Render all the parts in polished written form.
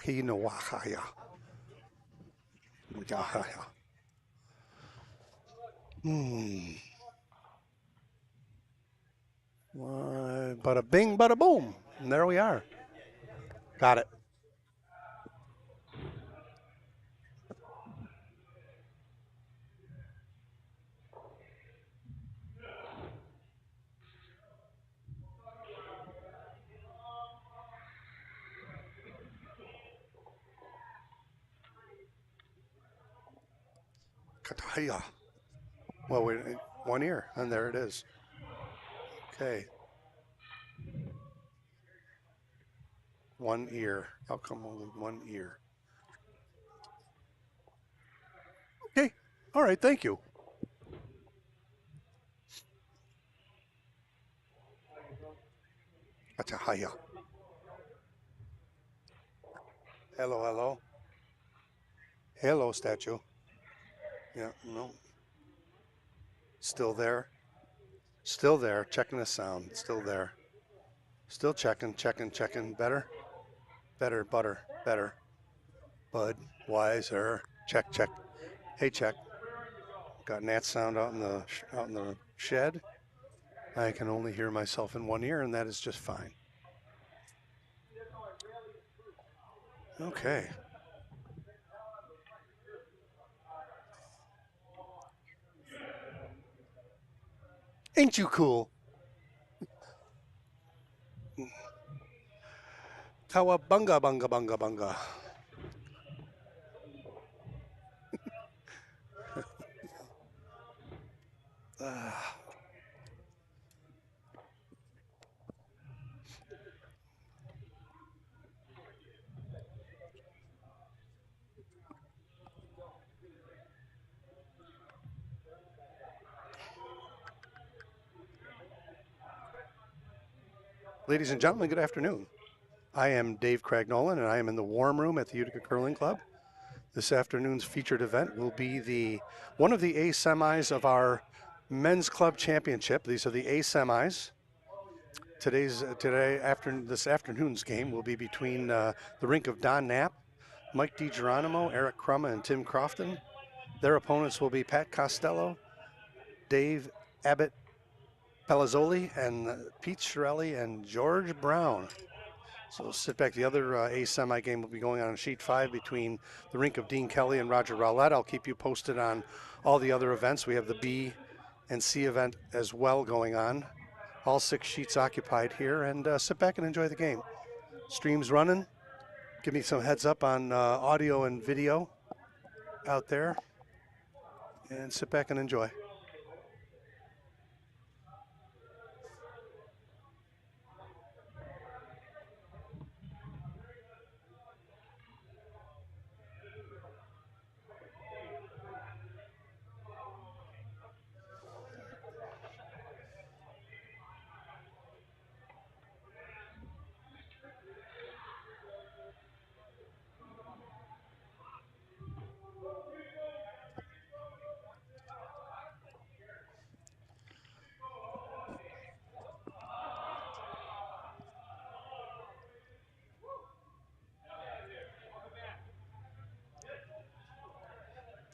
Hinawahaya. Yahaya. Hmm. Bada bing, bada boom. And there we are. Got it. Kataya. Well, wait, one ear, and there it is. Okay, one ear. How come only one ear? Okay, all right, thank you. Katahaya. Hello, hello. Hello, statue. Yeah, no. Still there. Still there. Checking the sound. Still there. Still checking, checking, checking. Better, better, butter, better. Bud, wiser. Check, check. Hey, check. Got Nat sound out in the shed. I can only hear myself in one ear, and that is just fine. Okay. Ain't you cool? Kawabunga, bunga, bunga, bunga. Ah. Ladies and gentlemen, good afternoon. I am Dave Cragnolan, and I am in the warm room at the Utica Curling Club. This afternoon's featured event will be the one of the A semis of our men's club championship. These are the A semis. This afternoon's game will be between the rink of Don Knapp, Mike DiGeronimo, Eric Crumma, and Tim Crofton. Their opponents will be Pat Costello, Dave Abbott Palazzoli, and Pete Shirelli and George Brown. So sit back. The other A semi game will be going on sheet 5 between the rink of Dean Kelly and Roger Rowlett. I'll keep you posted on all the other events. We have the B and C event as well going on. All 6 sheets occupied here, and sit back and enjoy the game. Stream's running. Give me some heads up on audio and video out there, and sit back and enjoy.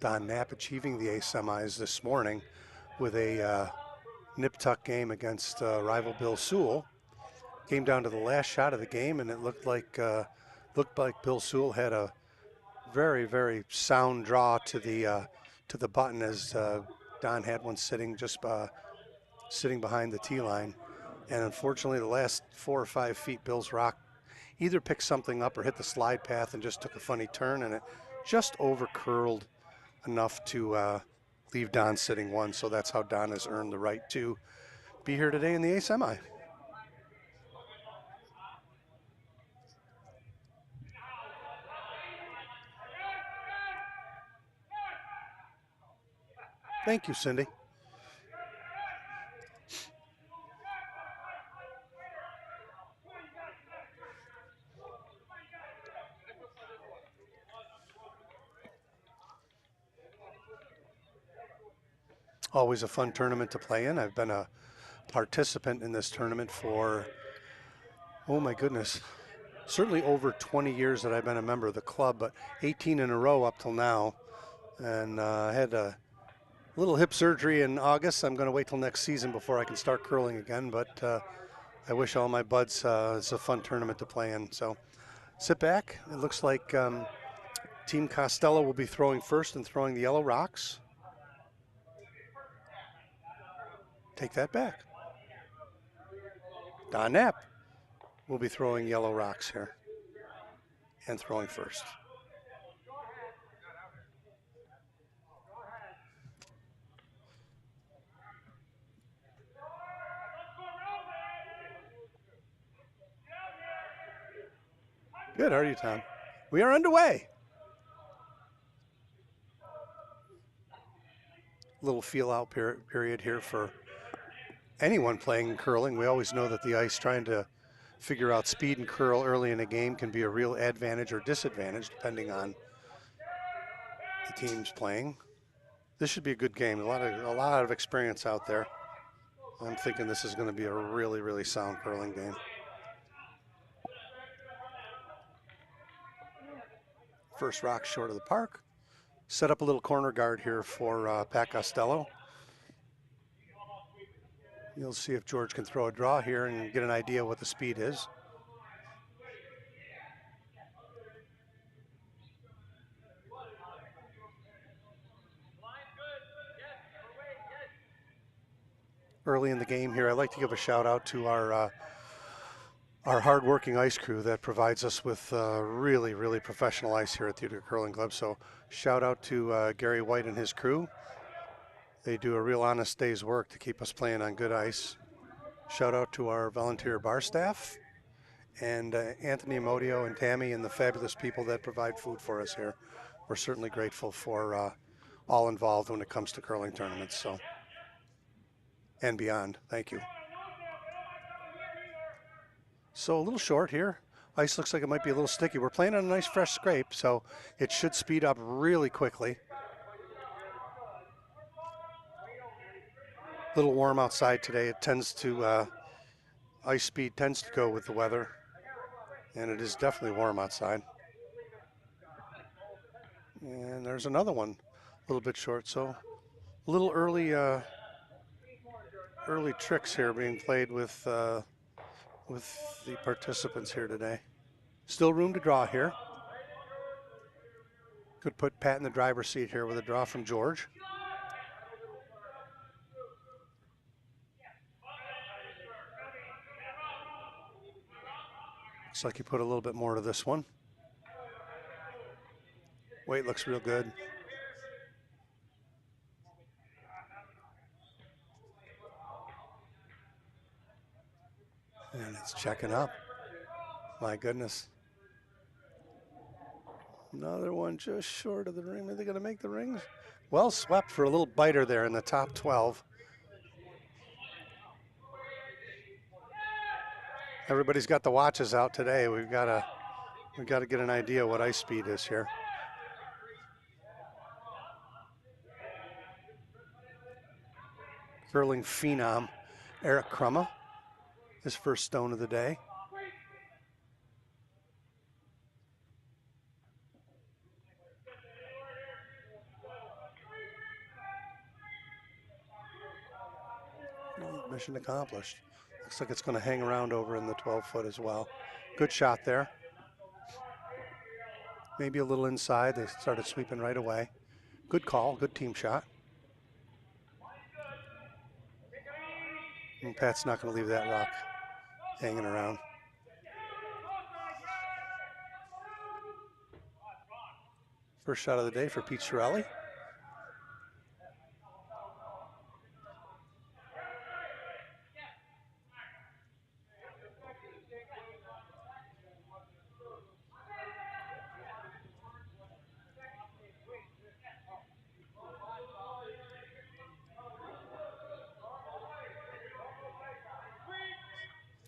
Don Knapp achieving the A semis this morning with a nip-tuck game against rival Bill Sewell. Came down to the last shot of the game, and it looked like Bill Sewell had a very, very sound draw to the button as Don had one sitting behind the tee line. And unfortunately, the last 4 or 5 feet, Bill's rock either picked something up or hit the slide path and just took a funny turn, and it just over curled enough to leave Don sitting one. So that's how Don has earned the right to be here today in the A semi. Thank you, Cindy. Always a fun tournament to play in. I've been a participant in this tournament for, oh my goodness, certainly over 20 years that I've been a member of the club, but 18 in a row up till now. And I had a little hip surgery in August. I'm going to wait till next season before I can start curling again, but I wish all my buds it's a fun tournament to play in. So sit back. It looks like Team Costello will be throwing first and throwing the yellow rocks. Take that back. Don Knapp will be throwing yellow rocks here and throwing first. Good, how are you, Tom? We are underway. Little feel out period here for anyone playing curling. We always know that the ice, trying to figure out speed and curl early in a game, can be a real advantage or disadvantage depending on the teams playing. This should be a good game. A lot of experience out there. I'm thinking this is going to be a really, really sound curling game. First rock short of the park. Set up a little corner guard here for Pat Costello. You'll see if George can throw a draw here and get an idea what the speed is. Early in the game here, I'd like to give a shout out to our hard-working ice crew that provides us with really, really professional ice here at the Utica Curling Club. So shout out to Gary White and his crew. They do a real honest day's work to keep us playing on good ice. Shout out to our volunteer bar staff and Anthony Amodio and Tammy and the fabulous people that provide food for us here. We're certainly grateful for all involved when it comes to curling tournaments, so, and beyond. Thank you. So a little short here. Ice looks like it might be a little sticky. We're playing on a nice fresh scrape, so it should speed up really quickly. A little warm outside today. It tends to, ice speed tends to go with the weather, and it is definitely warm outside. And there's another one, a little bit short. So a little early tricks here being played with the participants here today. Still room to draw here. Could put Pat in the driver's seat here with a draw from George. Looks like he put a little bit more to this one. Weight looks real good. And it's checking up. My goodness. Another one just short of the ring. Are they going to make the rings? Well swept for a little biter there in the top 12. Everybody's got the watches out today. We've got to get an idea what ice speed is here. Curling phenom Eric Crumma, his first stone of the day. Mission accomplished. Looks like it's going to hang around over in the 12-foot as well. Good shot there. Maybe a little inside. They started sweeping right away. Good call, good team shot. And Pat's not going to leave that rock hanging around. First shot of the day for Pete Sorelli.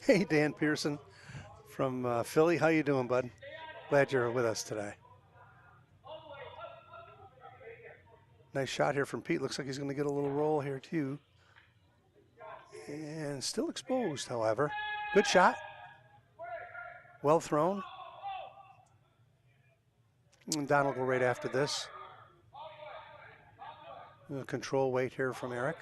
Hey, Dan Pearson from Philly. How you doing, bud? Glad you're with us today. Nice shot here from Pete. Looks like he's going to get a little roll here, too. And still exposed, however. Good shot. Well thrown. And Don will go right after this. Control weight here from Eric.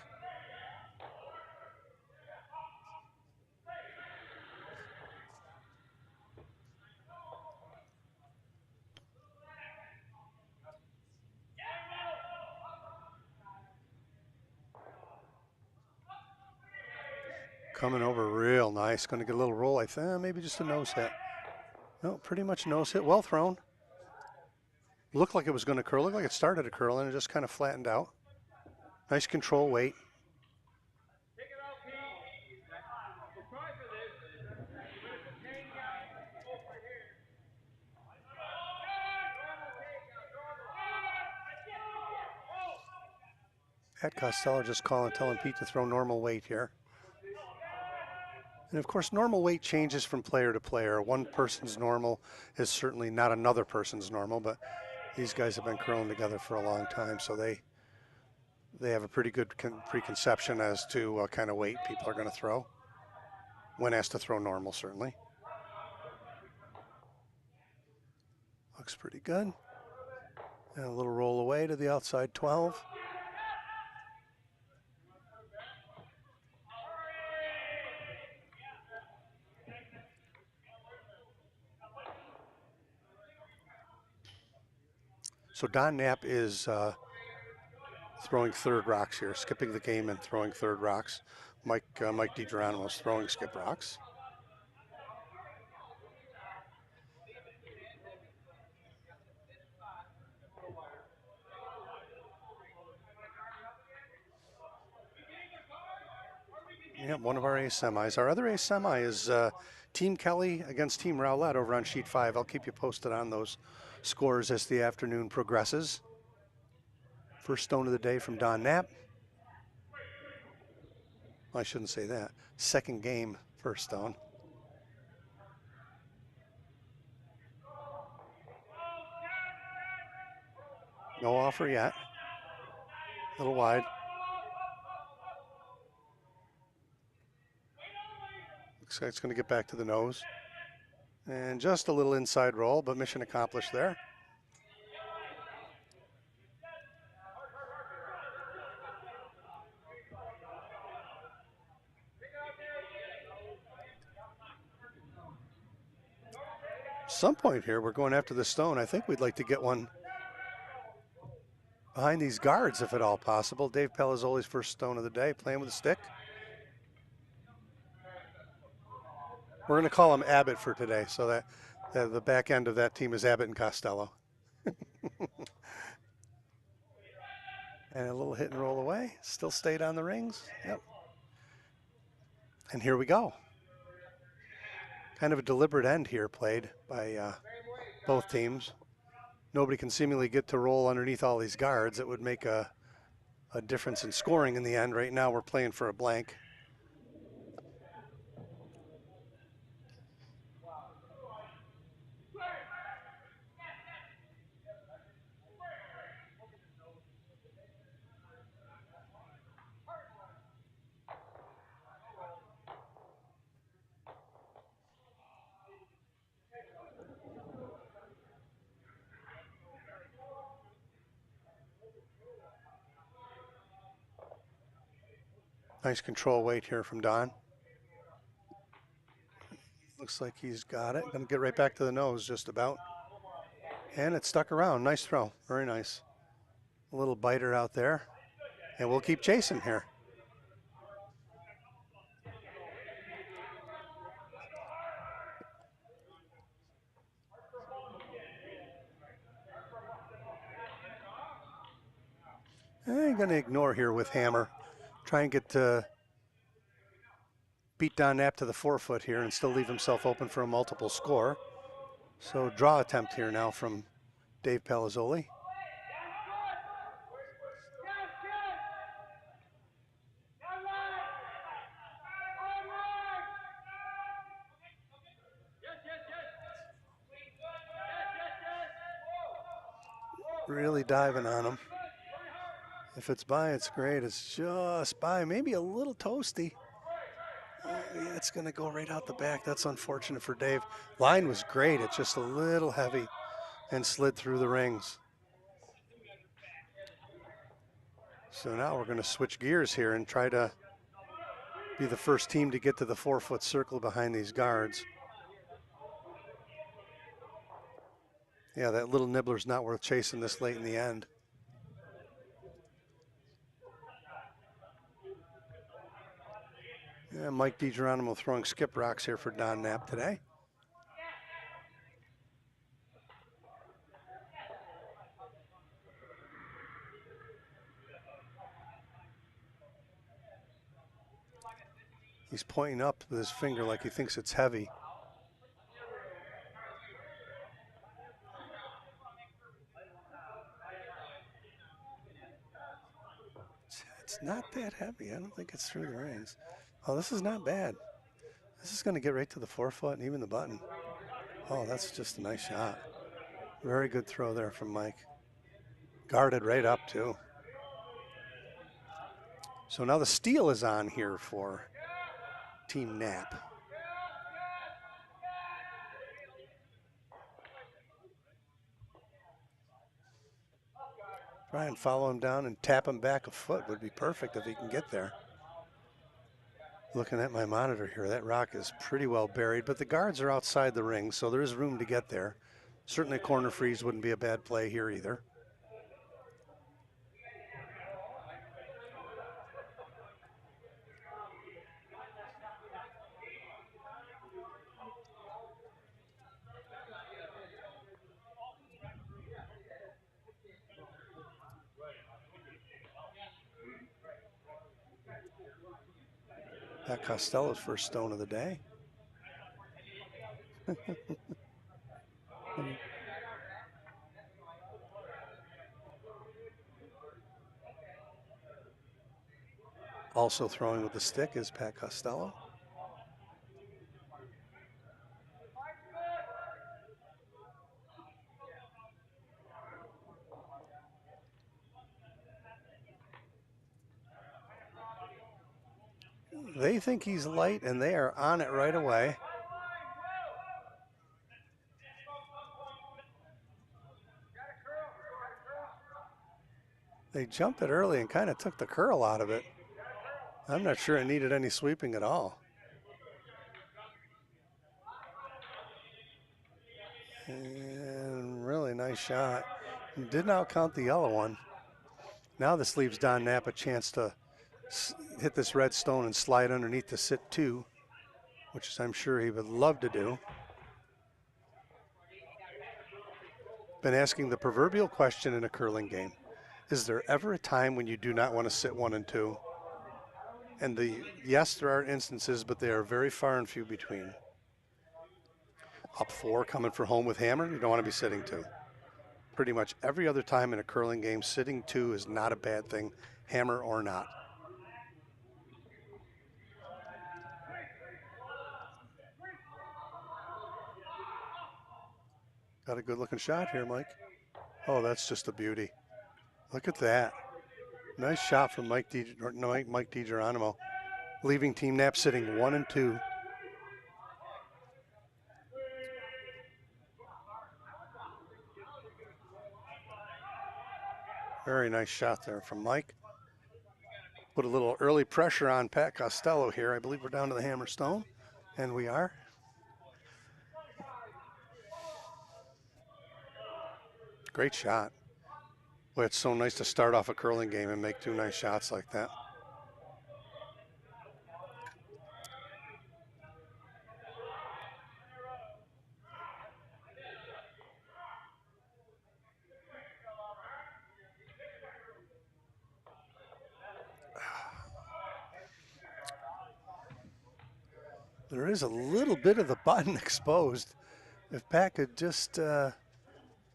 Coming over real nice. Going to get a little roll, I think. Maybe just a nose hit. No, pretty much nose hit. Well thrown. Looked like it was going to curl. Looked like it started to curl, and it just kind of flattened out. Nice control weight. Pat Costello just telling Pete to throw normal weight here. And of course, normal weight changes from player to player. One person's normal is certainly not another person's normal, but these guys have been curling together for a long time, so they have a pretty good preconception as to what kind of weight people are going to throw. When asked to throw normal, certainly. Looks pretty good. And a little roll away to the outside 12. So Don Knapp is throwing third rocks here, skipping the game and throwing third rocks. Mike DiGeronimo is throwing skip rocks. Yeah, one of our ace semis. Our other ace semi is Team Kelly against Team Rowlett over on sheet 5. I'll keep you posted on those scores as the afternoon progresses. First stone of the day from Don Knapp. Well, I shouldn't say that. Second game, first stone. No offer yet. A little wide. Looks like it's going to get back to the nose. And just a little inside roll, but mission accomplished there. Some point here, we're going after the stone. I think we'd like to get one behind these guards, if at all possible. Dave Palazzoli's first stone of the day, playing with a stick. We're going to call him Abbott for today, so that the back end of that team is Abbott and Costello. And a little hit and roll away. Still stayed on the rings. Yep. And here we go. Kind of a deliberate end here played by both teams. Nobody can seemingly get to roll underneath all these guards. It would make a difference in scoring in the end. Right now we're playing for a blank. Nice control weight here from Don. Looks like he's got it. Gonna get right back to the nose just about. And it stuck around. Nice throw. Very nice. A little biter out there. And we'll keep chasing here. I'm gonna ignore here with hammer. Try and get beat Don Knapp to the 4-foot here and still leave himself open for a multiple score. So draw attempt here now from Dave Palazzoli. Really diving on him. If it's by, it's great. It's just by, maybe a little toasty. Yeah, it's gonna go right out the back. That's unfortunate for Dave. Line was great. It's just a little heavy. and slid through the rings. So now we're going to switch gears here and try to be the first team to get to the 4-foot circle behind these guards. Yeah, that little nibbler's not worth chasing this late in the end. Yeah, Mike DiGeronimo throwing skip rocks here for Don Knapp today. He's pointing up with his finger like he thinks it's heavy. It's not that heavy. I don't think it's through the rings. Oh, this is not bad. This is going to get right to the 4-foot and even the button. Oh, that's just a nice shot. Very good throw there from Mike. Guarded right up too. So now the steal is on here for Team Knapp. Try and follow him down and tap him back a foot would be perfect if he can get there. Looking at my monitor here, that rock is pretty well buried, but the guards are outside the ring, so there is room to get there. Certainly a corner freeze wouldn't be a bad play here either. That Costello's first stone of the day. Also throwing with the stick is Pat Costello. They think he's light, and they are on it right away. They jumped it early and kind of took the curl out of it. I'm not sure it needed any sweeping at all. And really nice shot. Did not count the yellow one. Now this leaves Don Knapp a chance to hit this red stone and slide underneath to sit 2, which is I'm sure he would love to do. Been asking the proverbial question in a curling game. Is there ever a time when you do not want to sit 1 and 2? And yes, there are instances, but they are very far and few between. Up 4, coming for home with hammer, you don't want to be sitting 2. Pretty much every other time in a curling game, sitting 2 is not a bad thing, hammer or not. Got a good looking shot here, Mike. Oh, that's just a beauty. Look at that. Nice shot from Mike DiGeronimo, leaving Team Knapp sitting 1 and 2. Very nice shot there from Mike. Put a little early pressure on Pat Costello here. I believe we're down to the hammer stone, and we are. Great shot. Boy, it's so nice to start off a curling game and make 2 nice shots like that. There is a little bit of the button exposed. If Pat could just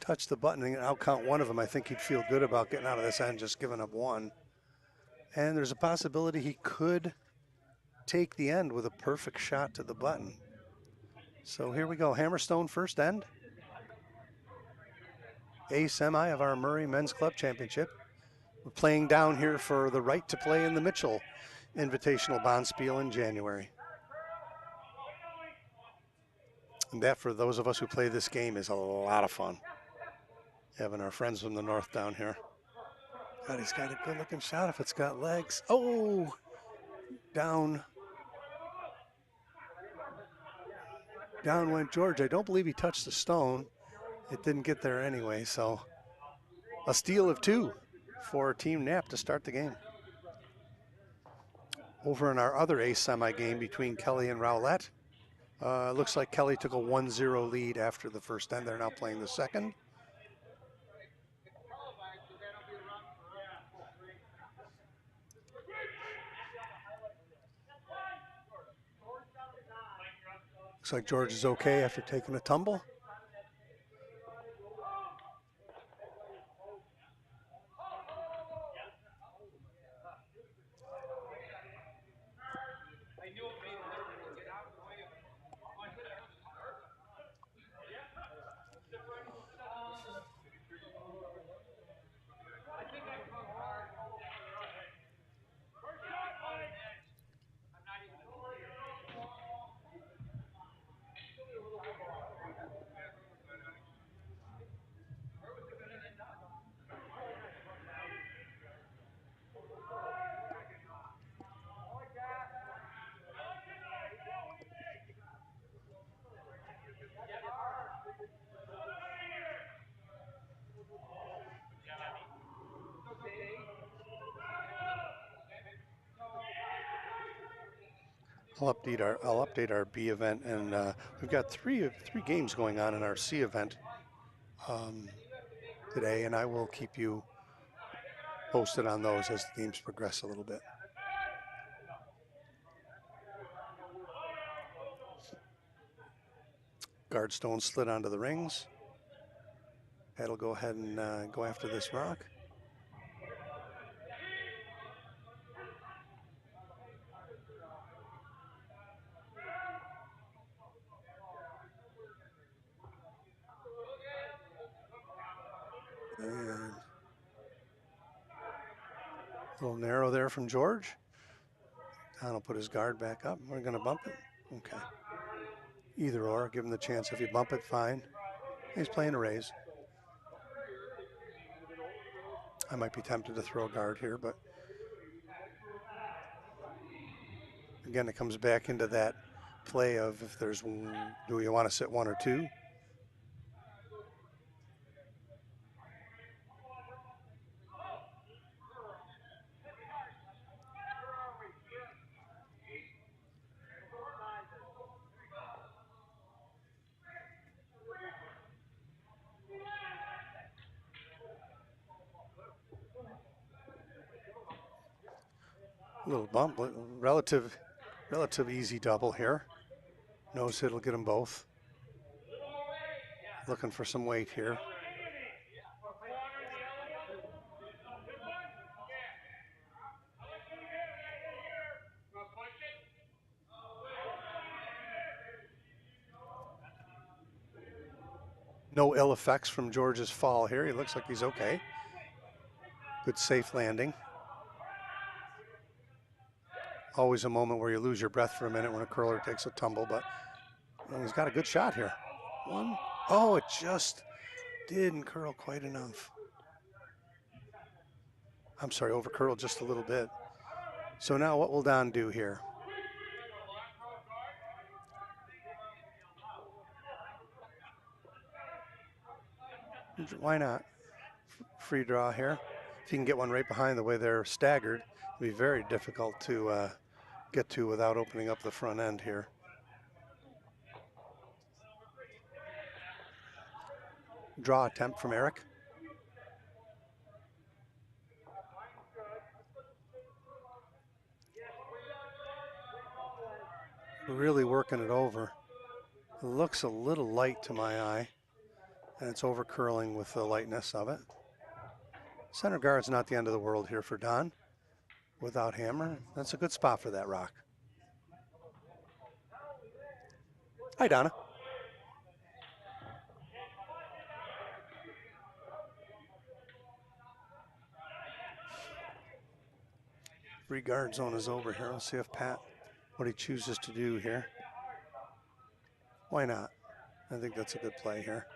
touch the button and out-count one of them, I think he'd feel good about getting out of this end, just giving up 1. And there's a possibility he could take the end with a perfect shot to the button. So here we go, Hammerstone first end. A semi of our Murray Men's Club Championship. We're playing down here for the right to play in the Mitchell Invitational Bonspiel in January. And that, for those of us who play this game, is a lot of fun. Having our friends from the north down here. God, he's got a good looking shot if it's got legs. Oh, down. Down went George. I don't believe he touched the stone. It didn't get there anyway, so a steal of 2 for Team Knapp to start the game. Over in our other ace semi game between Kelly and Rowlett, looks like Kelly took a 1-0 lead after the first end. They're now playing the second. Looks like George is okay after taking a tumble. I'll update our B event, and we've got three games going on in our C event today, and I will keep you posted on those as the games progress a little bit. Guardstone slid onto the rings. That'll go ahead and go after this rock. And a little narrow there from George. Don will put his guard back up. We're going to bump it. Okay. Either or, give him the chance. If you bump it, fine. He's playing a raise. I might be tempted to throw a guard here, but again, it comes back into that play of if there's one, do you want to sit 1 or 2? A little bump, relative easy double here. Nose hit will get them both. Looking for some weight here. No ill effects from George's fall here. He looks like he's okay. Good safe landing. Always a moment where you lose your breath for a minute when a curler takes a tumble, but he's got a good shot here. One. Oh, it just didn't curl quite enough. I'm sorry, over curled just a little bit. So now what will Don do here? Why not? Free draw here. If you can get one right behind the way they're staggered, it'll be very difficult to get to without opening up the front end here. Draw attempt from Eric. Really working it over. It looks a little light to my eye, and it's over curling with the lightness of it. Center guard's not the end of the world here for Don. Without hammer, that's a good spot for that rock. Hi, Donna. Free guard zone is over here. Let's see if Pat, what he chooses to do here. Why not? I think that's a good play here.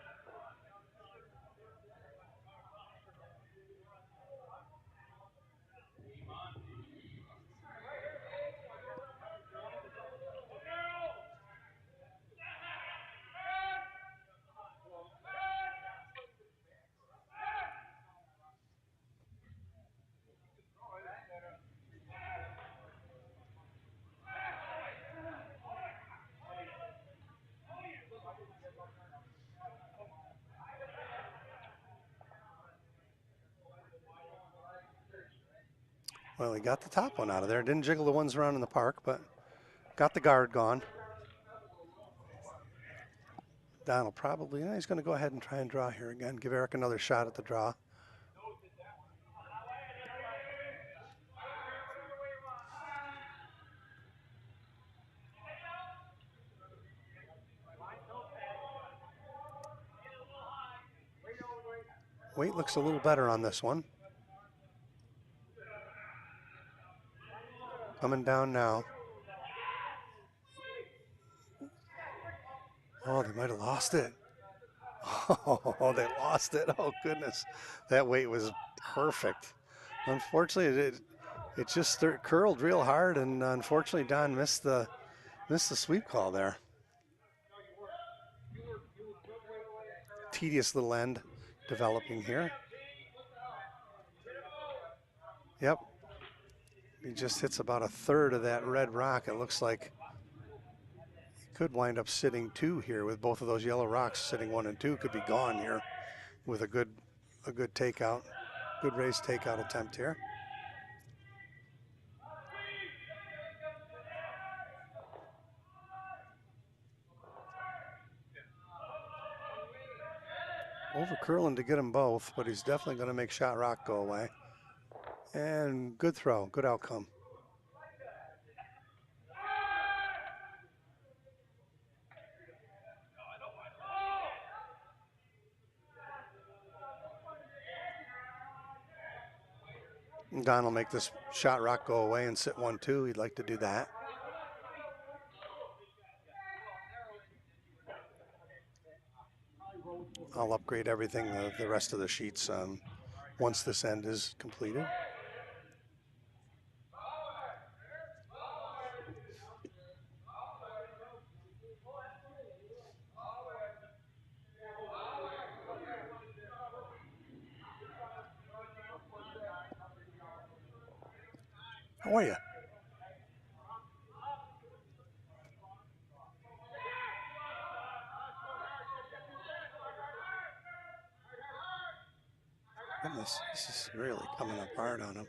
Well, he got the top one out of there. Didn't jiggle the ones around in the park, but got the guard gone. Donald probably, he's going to go ahead and try and draw here again. Give Eric another shot at the draw. Weight looks a little better on this one. Coming down now. Oh, they might have lost it. Oh, they lost it. Oh, goodness. That weight was perfect. Unfortunately, it just curled real hard, and unfortunately, Don missed the sweep call there. Tedious little end developing here. Yep. He just hits about a third of that red rock. It looks like he could wind up sitting 2 here with both of those yellow rocks sitting 1 and 2. Could be gone here with a good takeout, good raise takeout attempt here. Over curling to get them both, but he's definitely going to make shot rock go away. And good throw, good outcome. Don will make this shot rock go away and sit 1-2. He'd like to do that. I'll upgrade everything, the rest of the sheets, once this end is completed. How are you? Goodness, this is really coming apart on him.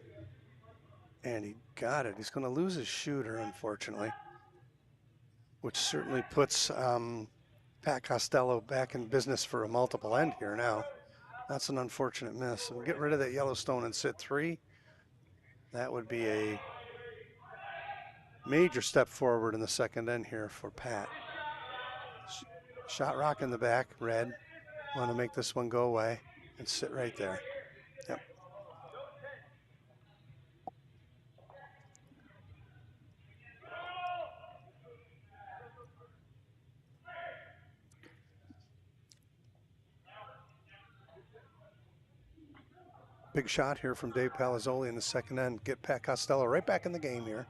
And he got it. He's going to lose his shooter, unfortunately, which certainly puts Pat Costello back in business for a multiple end here now. That's an unfortunate miss. We'll get rid of that Yellowstone and sit 3. That would be a major step forward in the second end here for Pat. Shot rock in the back, red. Want to make this one go away and sit right there. Yep. Big shot here from Dave Palazzoli in the second end. Get Pat Costello right back in the game here.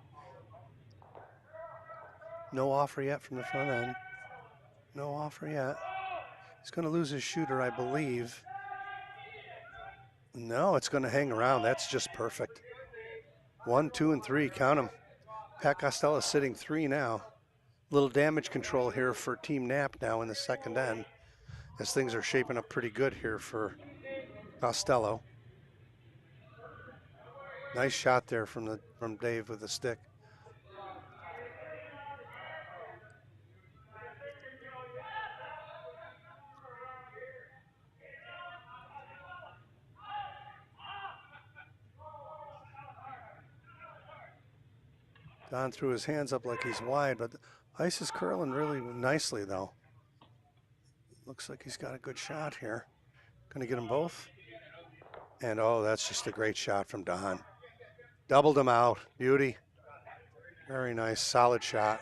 No offer yet from the front end. No offer yet. He's going to lose his shooter, I believe. No, it's going to hang around. That's just perfect. 1, 2, and 3. Count them. Pat Costello is sitting 3 now. Little damage control here for Team Knapp now in the second end, as things are shaping up pretty good here for Costello. Nice shot there from Dave with the stick. Don threw his hands up like he's wide, but ice is curling really nicely though. Looks like he's got a good shot here. Gonna get them both. And oh, that's just a great shot from Don. Doubled him out, beauty. Very nice, solid shot.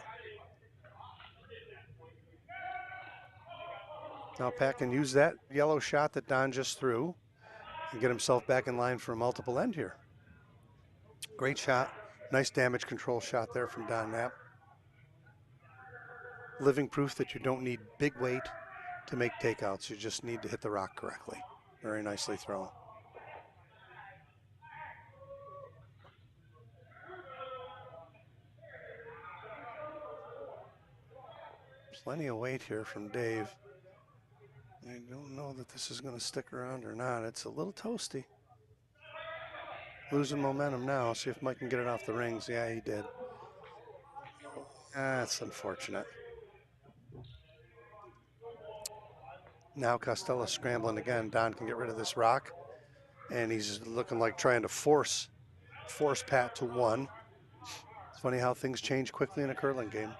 Now Pat can use that yellow shot that Don just threw and get himself back in line for a multiple end here. Great shot. Nice damage control shot there from Don Knapp. Living proof that you don't need big weight to make takeouts. You just need to hit the rock correctly. Very nicely thrown. Plenty of weight here from Dave. I don't know that this is going to stick around or not. It's a little toasty. Losing momentum now. See if Mike can get it off the rings. Yeah, he did. That's unfortunate. Now Costello's scrambling again. Don can get rid of this rock. And he's looking like trying to force Pat to one. It's funny how things change quickly in a curling game.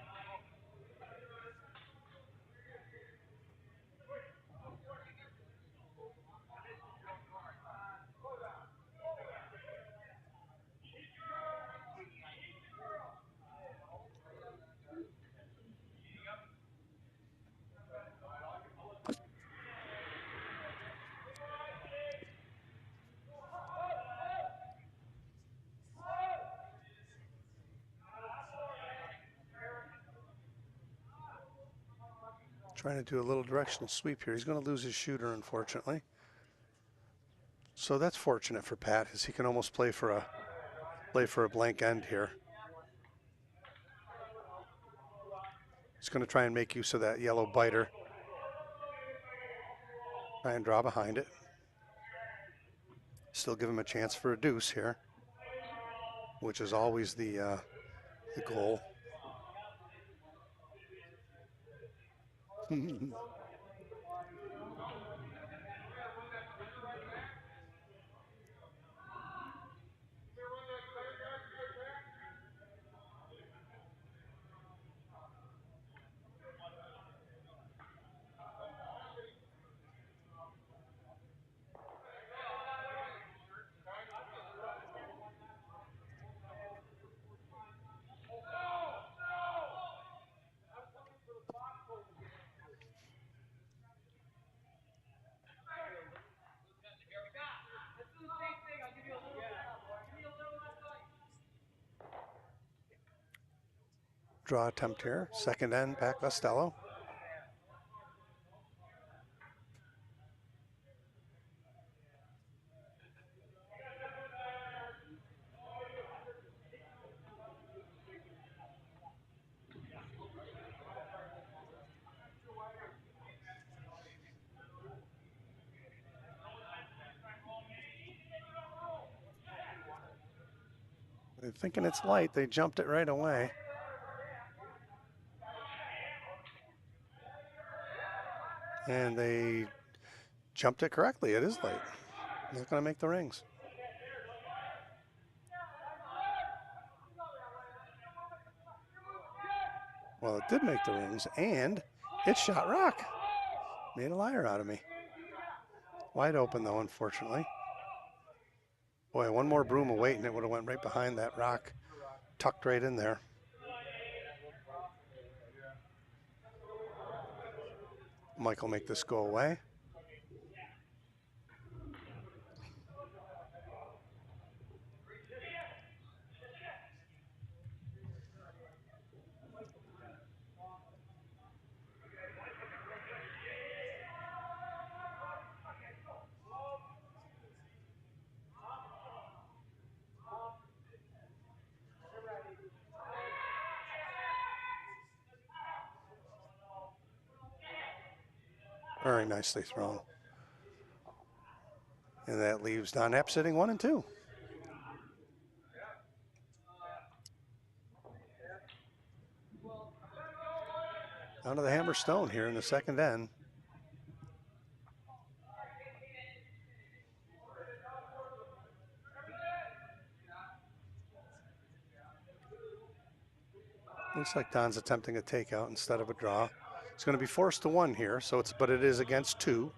Trying to do a little directional sweep here. He's going to lose his shooter, unfortunately. So that's fortunate for Pat, as he can almost play for a blank end here. He's going to try and make use of that yellow biter. Try and draw behind it. Still give him a chance for a deuce here, which is always the goal. Draw attempt here. Second end, Pat Costello. They're thinking it's light. They jumped it right away. And they jumped it correctly. It is light. Not going to make the rings. Well, it did make the rings, and it shot rock. Made a liar out of me. Wide open, though, unfortunately. Boy, one more broom away, and it would have went right behind that rock. Tucked right in there. Mike will make this go away. Very nicely thrown. And that leaves Don Epp sitting 1 and 2. Down to the hammer stone here in the second end. Looks like Don's attempting a takeout instead of a draw. It's going to be forced to 1 here, but it is against 2.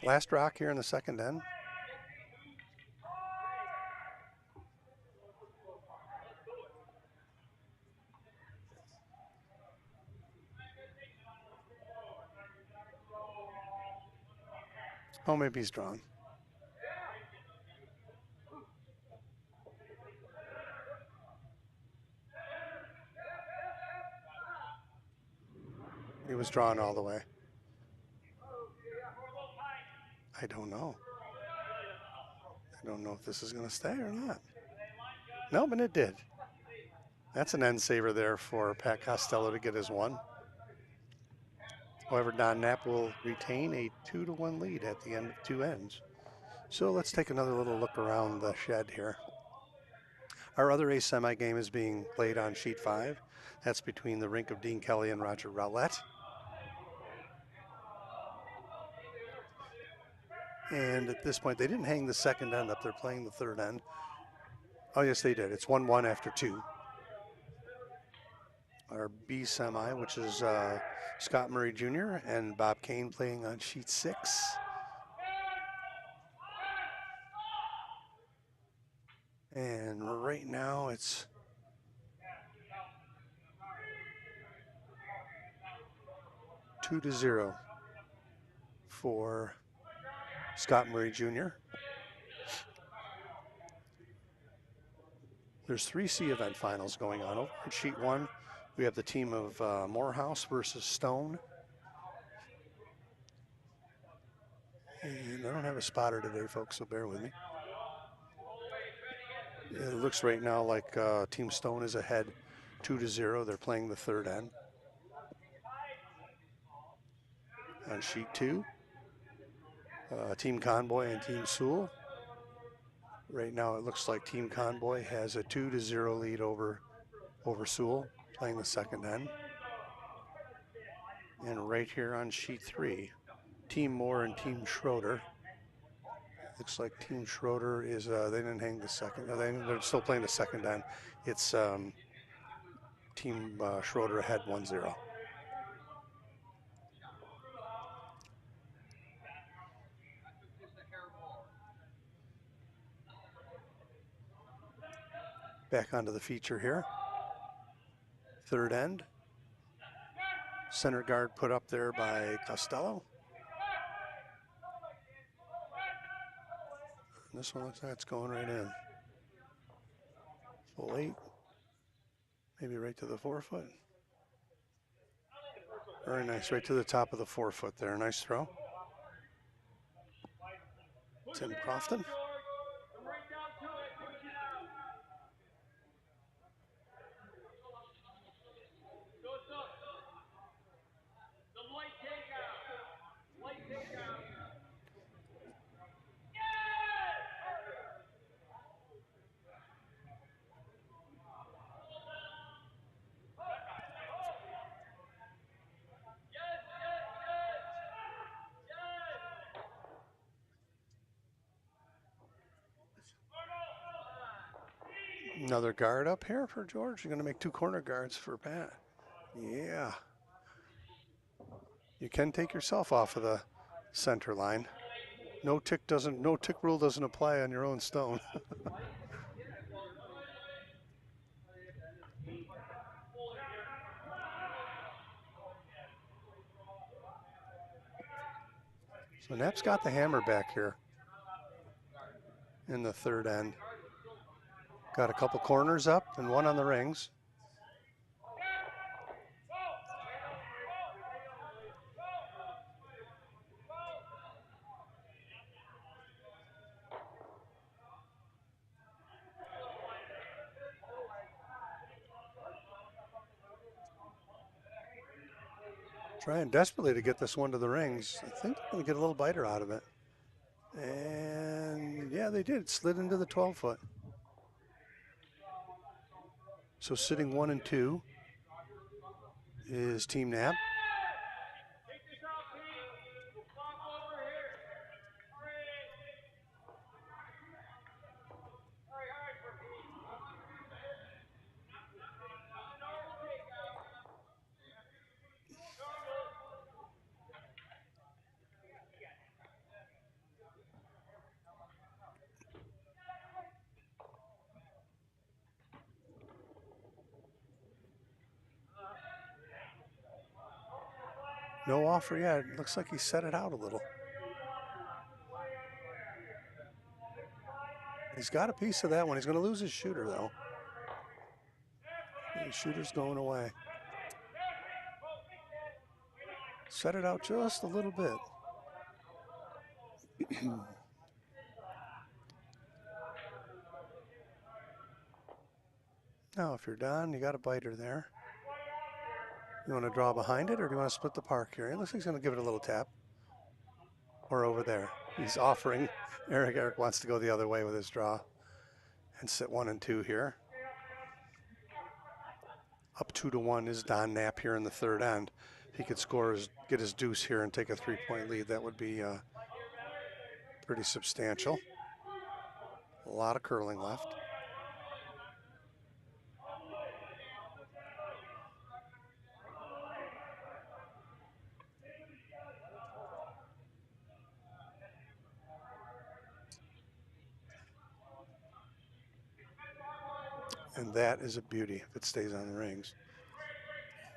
Last rock here in the second end. Oh, maybe he's drawn. He was drawn all the way. I don't know. I don't know if this is going to stay or not. No, but it did. That's an end saver there for Pat Costello to get his one. However, Don Knapp will retain a 2-1 lead at the end of two ends. So let's take another little look around the shed here. Our other A semi game is being played on sheet 5. That's between the rink of Dean Kelly and Roger Rowlett. And at this point, they didn't hang the second end up. They're playing the third end. Oh, yes, they did. It's 1-1 after 2. Our B semi, which is Scott Murray Jr. and Bob Kane playing on sheet 6. And right now it's 2-0 for Scott Murray Jr. There's 3 C event finals going on. Over on sheet 1, we have the team of Morehouse versus Stone. And I don't have a spotter today, folks, so bear with me. It looks right now like Team Stone is ahead 2-0. They're playing the third end. On sheet 2, Team Convoy and Team Sewell. Right now it looks like Team Convoy has a 2-0 lead over Sewell, playing the second end. And right here on sheet 3, Team Moore and Team Schroeder. Looks like Team Schroeder is, they didn't hang the second, they're still playing the second end. It's Team Schroeder ahead 1-0. Back onto the feature here. Third end. Center guard put up there by Costello. And this one looks like it's going right in. Full 8. Maybe right to the 4-foot. Very nice, right to the top of the 4-foot there. Nice throw. Tim Crofton. Another guard up here for George. You're going to make 2 corner guards for Pat. Yeah. You can take yourself off of the center line. No tick rule doesn't apply on your own stone. So Knapp's got the hammer back here in the third end. Got a couple corners up and one on the rings. Trying desperately to get this one to the rings. I think they're going to get a little biter out of it. And yeah, they did. It slid into the 12-foot. So sitting 1 and 2 is Team Knapp. No offer yet. Looks like he set it out a little. He's got a piece of that one. He's going to lose his shooter, though. His shooter's going away. Set it out just a little bit. Now, if you're Don, you got a biter there. You want to draw behind it, or do you want to split the park here? It looks like he's going to give it a little tap. Or over there. He's offering. Eric wants to go the other way with his draw and sit 1 and 2 here. Up 2-1 is Don Knapp here in the third end. If he could get his deuce here and take a 3-point lead, that would be pretty substantial. A lot of curling left. And that is a beauty if it stays on the rings.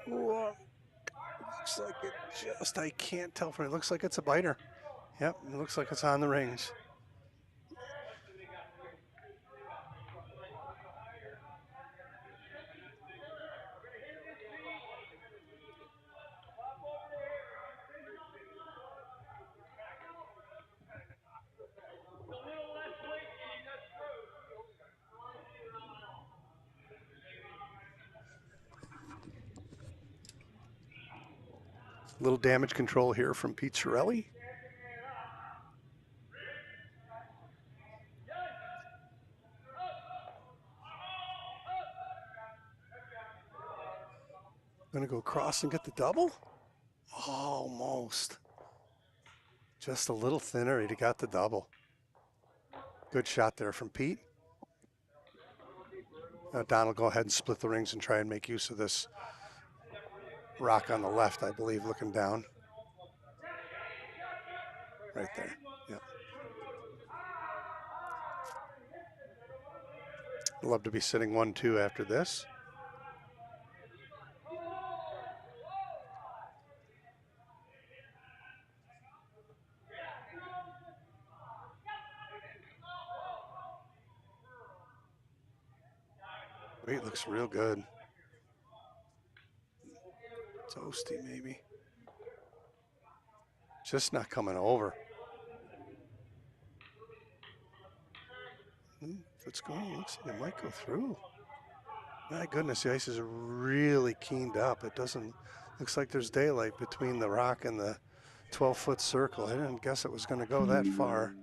Whoa. Looks like it just, I can't tell from it. Looks like it's a biter. Yep, it looks like it's on the rings. Little damage control here from Pete Chiarelli. Gonna go across and get the double? Almost. Just a little thinner, he'd have got the double. Good shot there from Pete. Don will go ahead and split the rings and try and make use of this rock on the left, I believe, looking down. Right there, yep. Love to be sitting 1-2 after this. Weight looks real good. Toasty, maybe. Just not coming over. If it's going, looks like it might go through. My goodness, the ice is really keened up. It doesn't, looks like there's daylight between the rock and the 12-foot circle. I didn't guess it was going to go that far.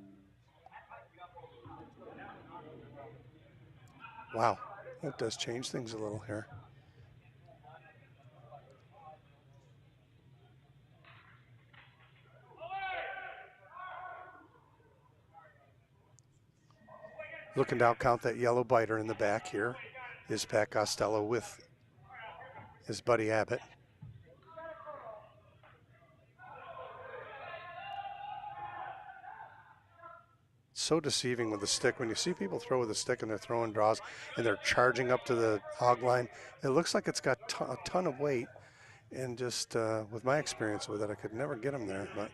Wow, that does change things a little here. Looking to count that yellow biter in the back here is Pat Costello with his buddy Abbott. So deceiving with the stick. When you see people throw with a stick and they're throwing draws and they're charging up to the hog line, it looks like it's got a ton of weight. And just with my experience with it, I could never get him there. But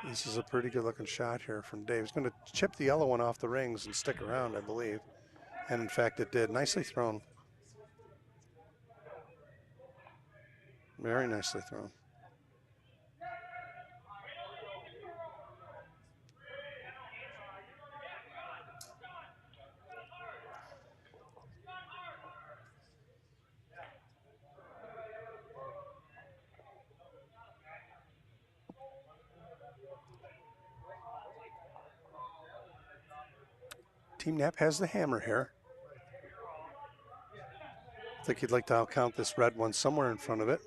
this is a pretty good looking shot here from Dave. He's going to chip the yellow one off the rings and stick around, I believe. And in fact, it did. Nicely thrown. Very nicely thrown. Team Knapp has the hammer here. I think he'd like to count this red one somewhere in front of it.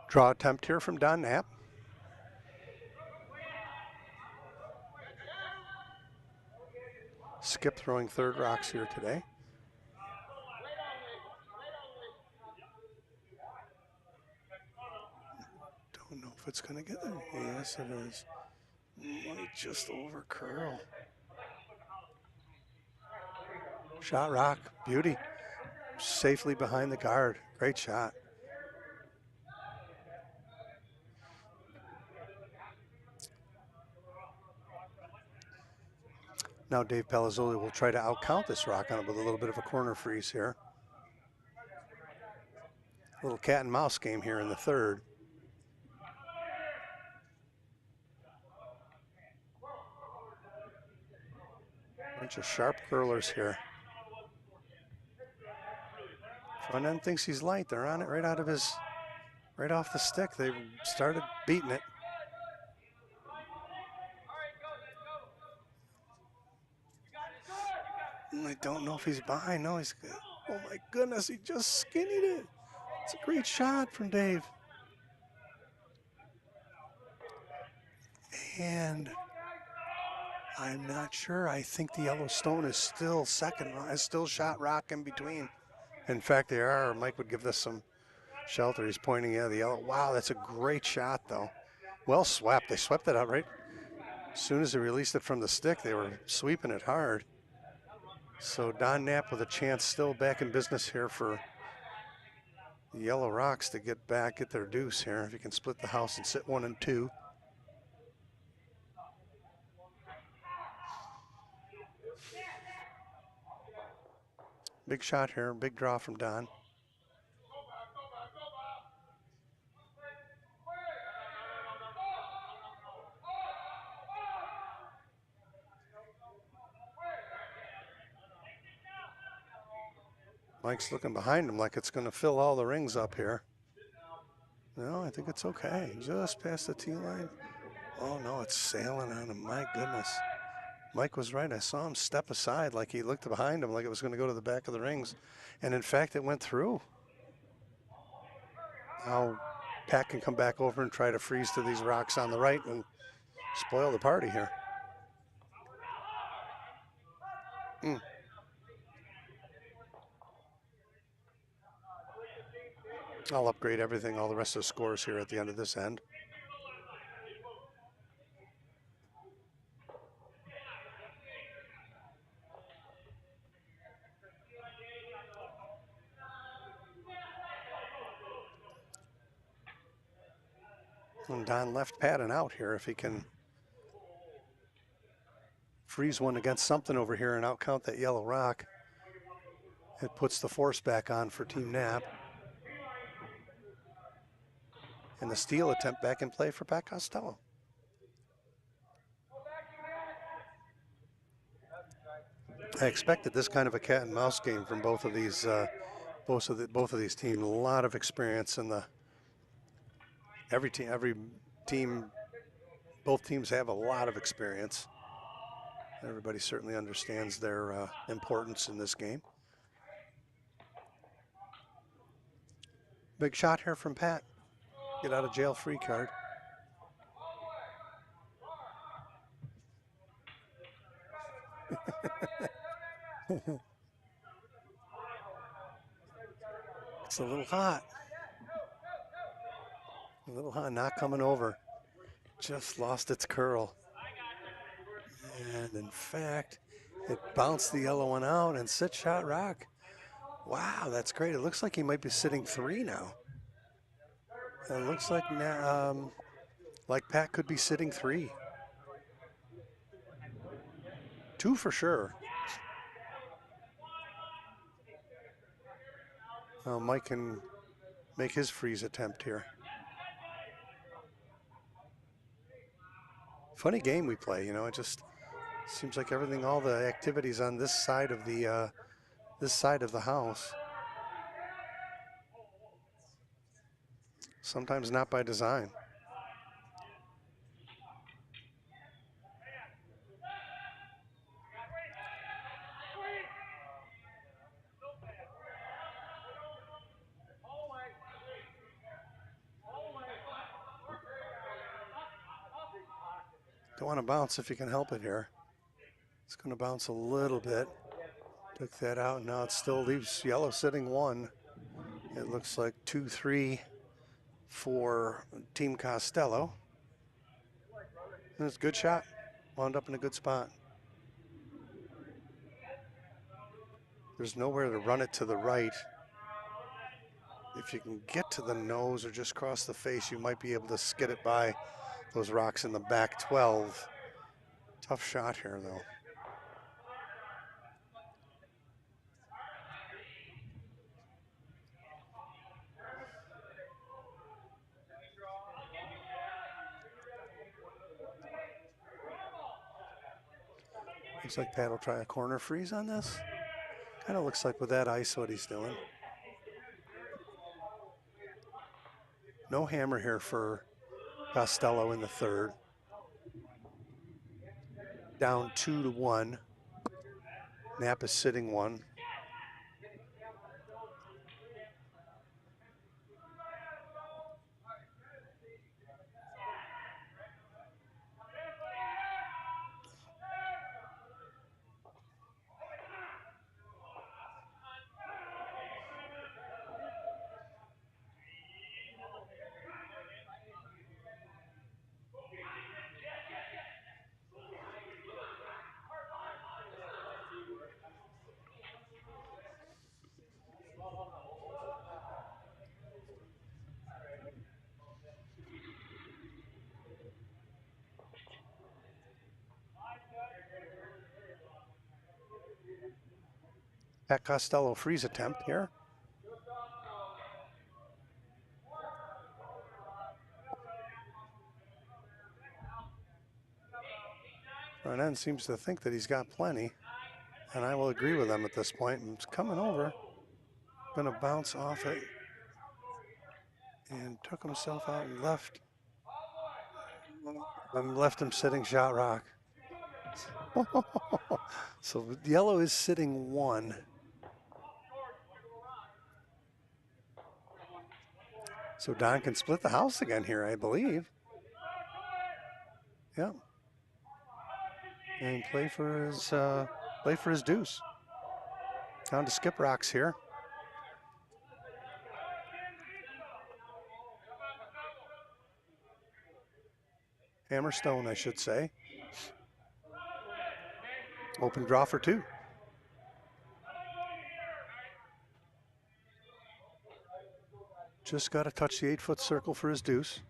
Draw attempt here from Don Knapp. Skip throwing third rocks here today. Don't know if it's going to get there. Yes, it is. Might just over curl. Shot rock, beauty. Safely behind the guard. Great shot. Now Dave Palazzoli will try to outcount this rock on it with a little bit of a corner freeze here. A little cat and mouse game here in the third. Bunch of sharp curlers here. Front end thinks he's light. They're on it right off the stick. They started beating it. I don't know if he's behind. No, he's good. Oh my goodness, he just skinnied it. It's a great shot from Dave. And I'm not sure. I think the Yellowstone is still second. Is still shot rock in between. In fact, they are. Mike would give this some shelter. He's pointing at the yellow. Wow, that's a great shot, though. Well swept. They swept it out right as soon as they released it from the stick. They were sweeping it hard. So Don Knapp with a chance still back in business here for the Yellow Rocks to get their deuce here. If you can split the house and sit 1 and 2. Big shot here, big draw from Don. Mike's looking behind him like it's going to fill all the rings up here. No, I think it's okay. Just past the tee line. Oh no, it's sailing on him. My goodness. Mike was right. I saw him step aside like he looked behind him like it was going to go to the back of the rings. And in fact, it went through. Now Pat can come back over and try to freeze to these rocks on the right and spoil the party here. I'll upgrade everything, all the rest of the scores here at the end of this end. And Don left Patton out here. If he can freeze one against something over here and outcount that yellow rock, it puts the force back on for Team Knapp. And the steal attempt back in play for Pat Costello. I expected this kind of a cat and mouse game from both of these teams. A lot of experience in the every team. Both teams have a lot of experience. Everybody certainly understands their importance in this game. Big shot here from Pat. Get out of jail free card. It's a little hot. Not coming over. Just lost its curl. And in fact, it bounced the yellow one out and sit shot rock. Wow, that's great. It looks like he might be sitting 3 now. It looks like Pat could be sitting 3. 2 for sure. Well, Mike can make his freeze attempt here. Funny game we play, you know. It just seems like everything, all the activities on this side of the house. Sometimes not by design. Don't want to bounce if you can help it here. It's going to bounce a little bit. Took that out. Now it still leaves yellow sitting 1. It looks like 2-3 for Team Costello. It's a good shot. Wound up in a good spot. There's nowhere to run it to the right. If you can get to the nose or just cross the face, you might be able to skid it by those rocks in the back 12. Tough shot here, though. Looks like Pat will try a corner freeze on this. Kind of looks like with that ice what he's doing. No hammer here for Costello in the third. Down 2-1. Knapp is sitting 1. Pat Costello freeze attempt here. Front end seems to think that he's got plenty, and I will agree with him at this point. And it's coming over. Gonna bounce off it. And took himself out and left. Left him sitting shot rock. So yellow is sitting 1. So Don can split the house again here, I believe. Yeah. And play for his deuce. Down to skip rocks here. Hammerstone, I should say. Open draw for 2. Just got to touch the 8-foot circle for his deuce.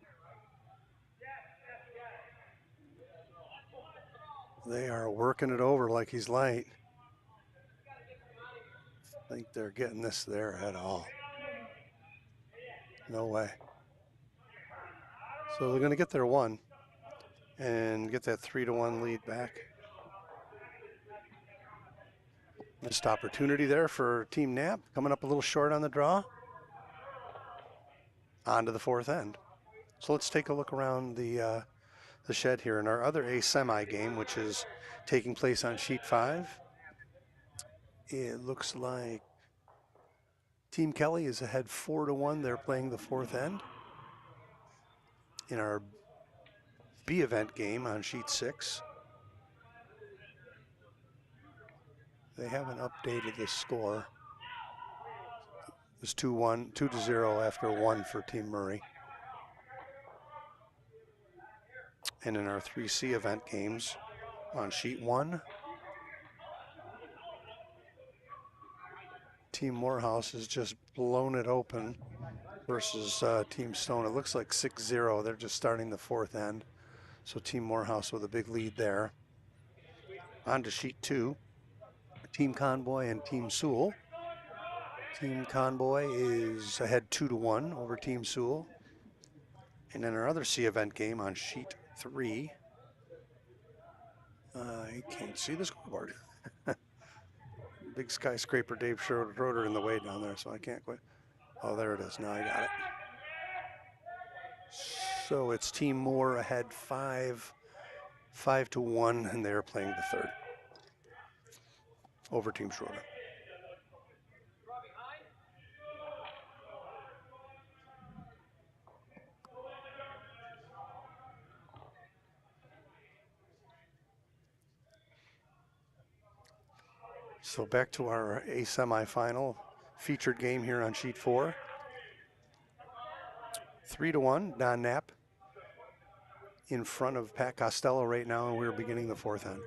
They are working it over like he's light. I think they're getting this there at all. No way. So they're going to get their 1 and get that 3-1 lead back. Missed opportunity there for Team Knapp. Coming up a little short on the draw. On to the 4th end. So let's take a look around the shed here in our other A semi game, which is taking place on sheet 5. It looks like Team Kelly is ahead 4-1. They're playing the 4th end. In our B event game on sheet 6, they haven't updated the score. It was 2-0 after 1 for Team Murray. And in our 3C event games on sheet 1, Team Morehouse has just blown it open versus Team Stone. It looks like 6-0. They're just starting the 4th end. So Team Morehouse with a big lead there. On to sheet 2, Team Convoy and Team Sewell. Team Convoy is ahead 2-1 over Team Sewell. And in our other C event game on sheet 3, I can't see the scoreboard. Big skyscraper Dave Schroeder in the way down there, so I can't quite. Oh, there it is. Now I got it. So it's Team Moore ahead 5-1, and they're playing the 3rd over Team Schroeder. So back to our A semifinal featured game here on sheet 4. 3-1, Don Knapp in front of Pat Costello right now, and we're beginning the fourth end.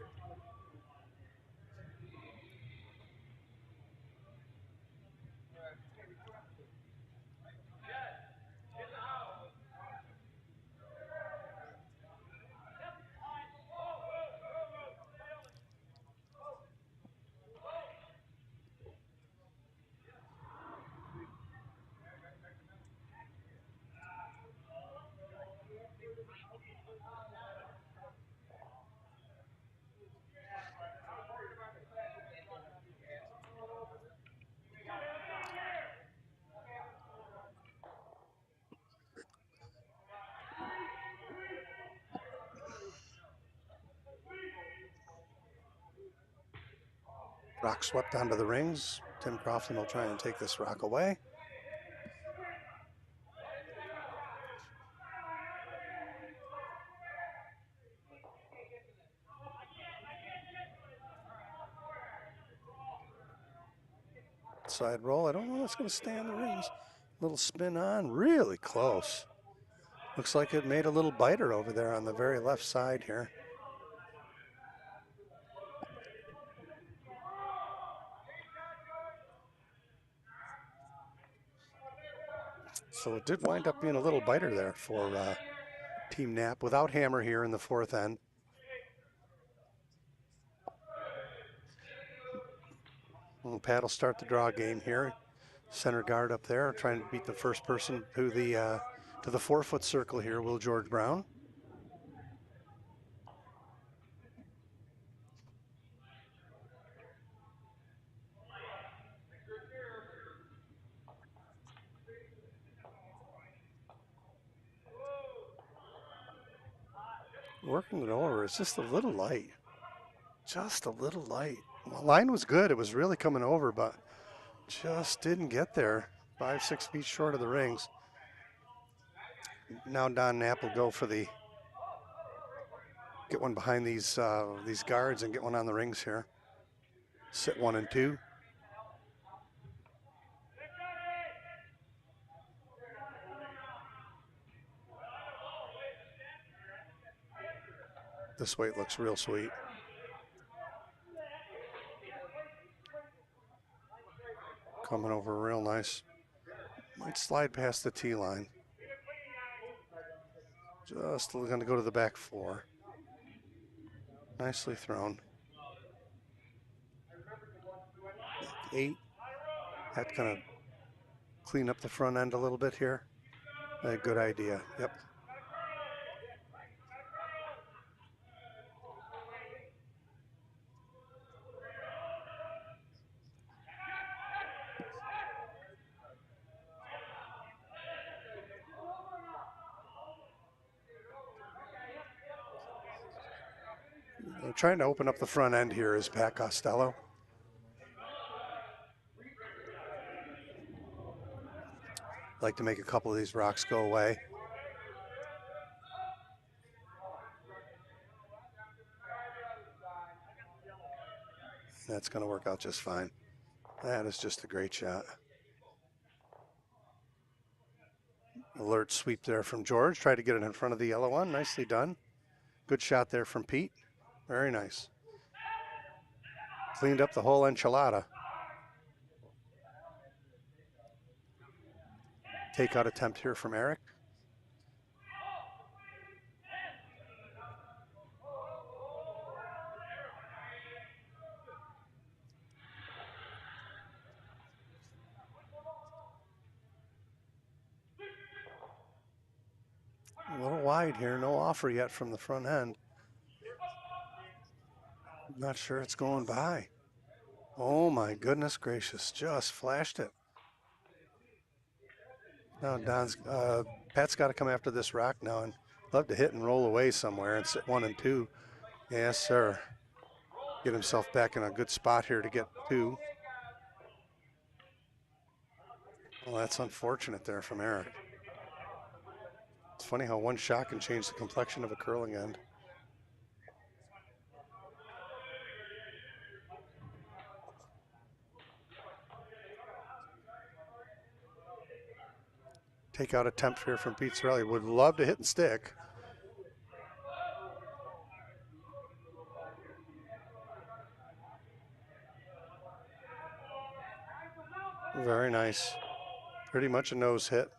Rock swept onto the rings. Tim Crofton will try and take this rock away. Side roll. I don't know if it's going to stay on the rings. Little spin on. Really close. Looks like it made a little biter over there on the very left side here. So it did wind up being a little biter there for Team Knapp without Hammer here in the fourth end. Well, Pat will start the draw game here. Center guard up there, trying to beat the first person to the 4-foot circle here, Will George Brown. Working it over, it's just a little light. Just a little light. Well, line was good, it was really coming over, but just didn't get there. 5-6 feet short of the rings. Now Don Knapp will go for the, get one behind these guards and get one on the rings here. Sit 1 and 2. This weight looks real sweet. Coming over real nice. Might slide past the tee line. Just going to go to the back 4. Nicely thrown. 8. That's going to clean up the front end a little bit here. A good idea. Yep. Trying to open up the front end here is Pat Costello. Like to make a couple of these rocks go away. That's going to work out just fine. That is just a great shot. Alert sweep there from George. Tried to get it in front of the yellow one. Nicely done. Good shot there from Pete. Very nice. Cleaned up the whole enchilada. Takeout attempt here from Eric. A little wide here, no offer yet from the front end. Not sure it's going by. Oh my goodness gracious, just flashed it. Now Pat's got to come after this rock now and love to hit and roll away somewhere and sit 1 and 2. Yes, sir. Get himself back in a good spot here to get 2. Well, that's unfortunate there from Eric. It's funny how one shot can change the complexion of a curling end. Takeout attempt here from Pete Sorelli. Would love to hit and stick. Very nice. Pretty much a nose hit.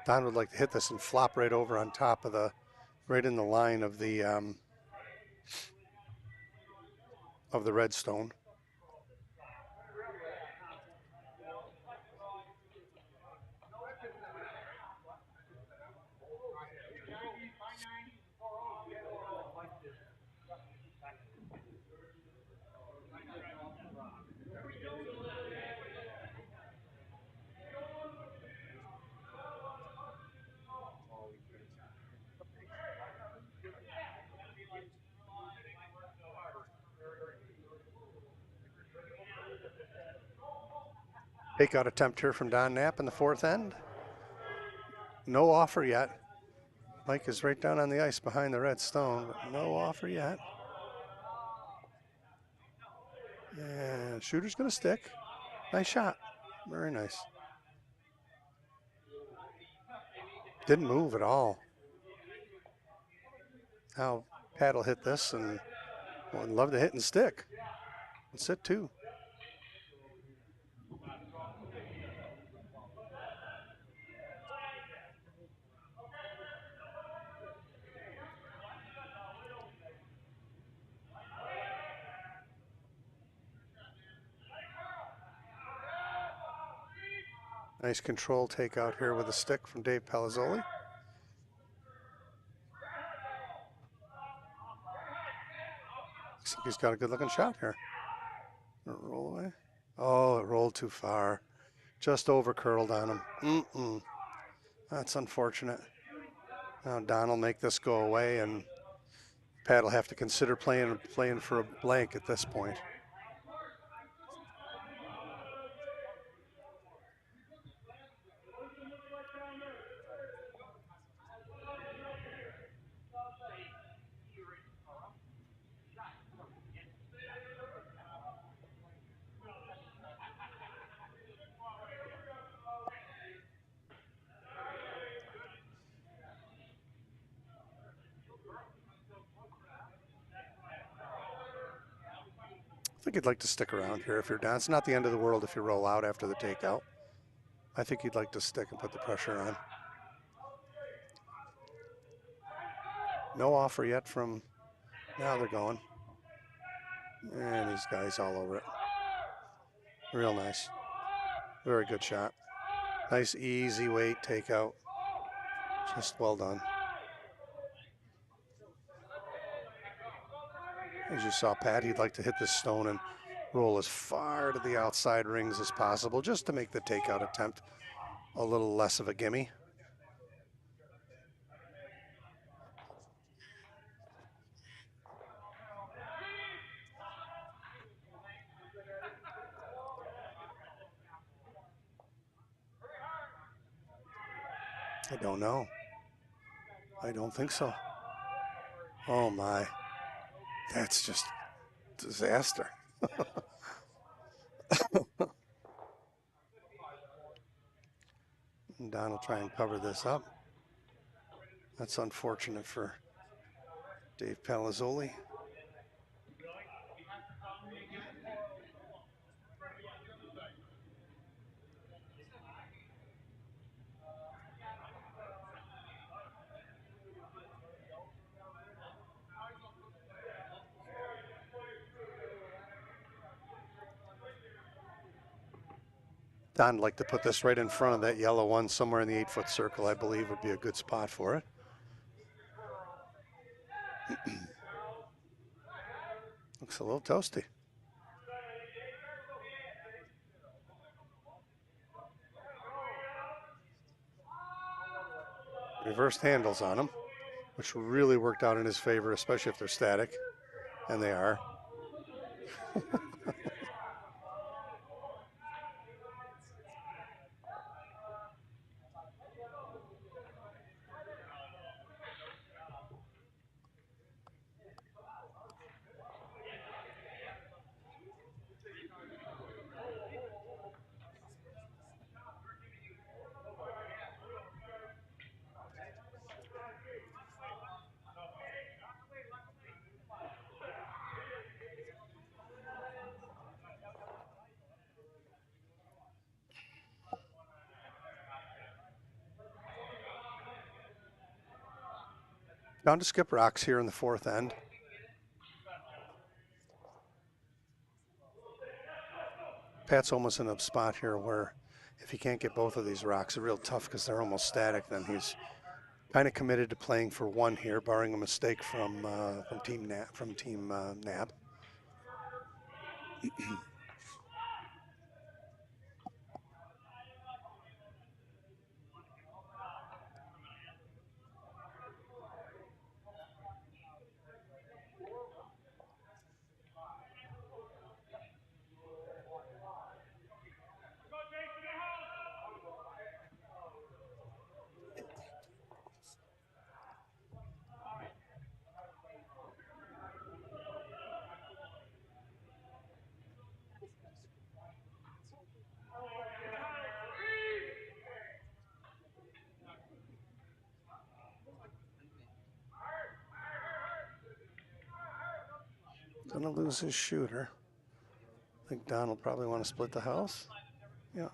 Don would like to hit this and flop right over on top of the, right in the line of the red stone. Takeout attempt here from Don Knapp in the fourth end. No offer yet. Mike is right down on the ice behind the red stone, but no offer yet. And shooter's going to stick. Nice shot. Very nice. Didn't move at all. Now Pat will hit this and would love to hit and stick. And sit too. Nice control takeout here with a stick from Dave Palazzoli. Looks like he's got a good looking shot here. Roll away. Oh, it rolled too far. Just over curled on him. That's unfortunate. Now Don will make this go away, and Pat will have to consider playing for a blank at this point. I think you'd like to stick around here if you're down. It's not the end of the world if you roll out after the takeout. I think you'd like to stick and put the pressure on. No offer yet from, now they're going. And these guys all over it. Real nice. Very good shot. Nice easy weight takeout. Just well done. As you saw Pat, he'd like to hit this stone and roll as far to the outside rings as possible just to make the takeout attempt a little less of a gimme. I don't know. I don't think so. Oh my. That's just disaster. Don will try and cover this up. That's unfortunate for Dave Palazzoli. Don would like to put this right in front of that yellow one, somewhere in the 8-foot circle, I believe would be a good spot for it. Looks a little toasty. Reversed handles on them, which really worked out in his favor, especially if they're static, and they are. Down to skip rocks here in the fourth end. Pat's almost in a spot here where if he can't get both of these rocks, they're real tough because they're almost static. Then he's kind of committed to playing for one here, barring a mistake from Team Nab. Gonna lose his shooter. I think Don will probably want to split the house. Yeah.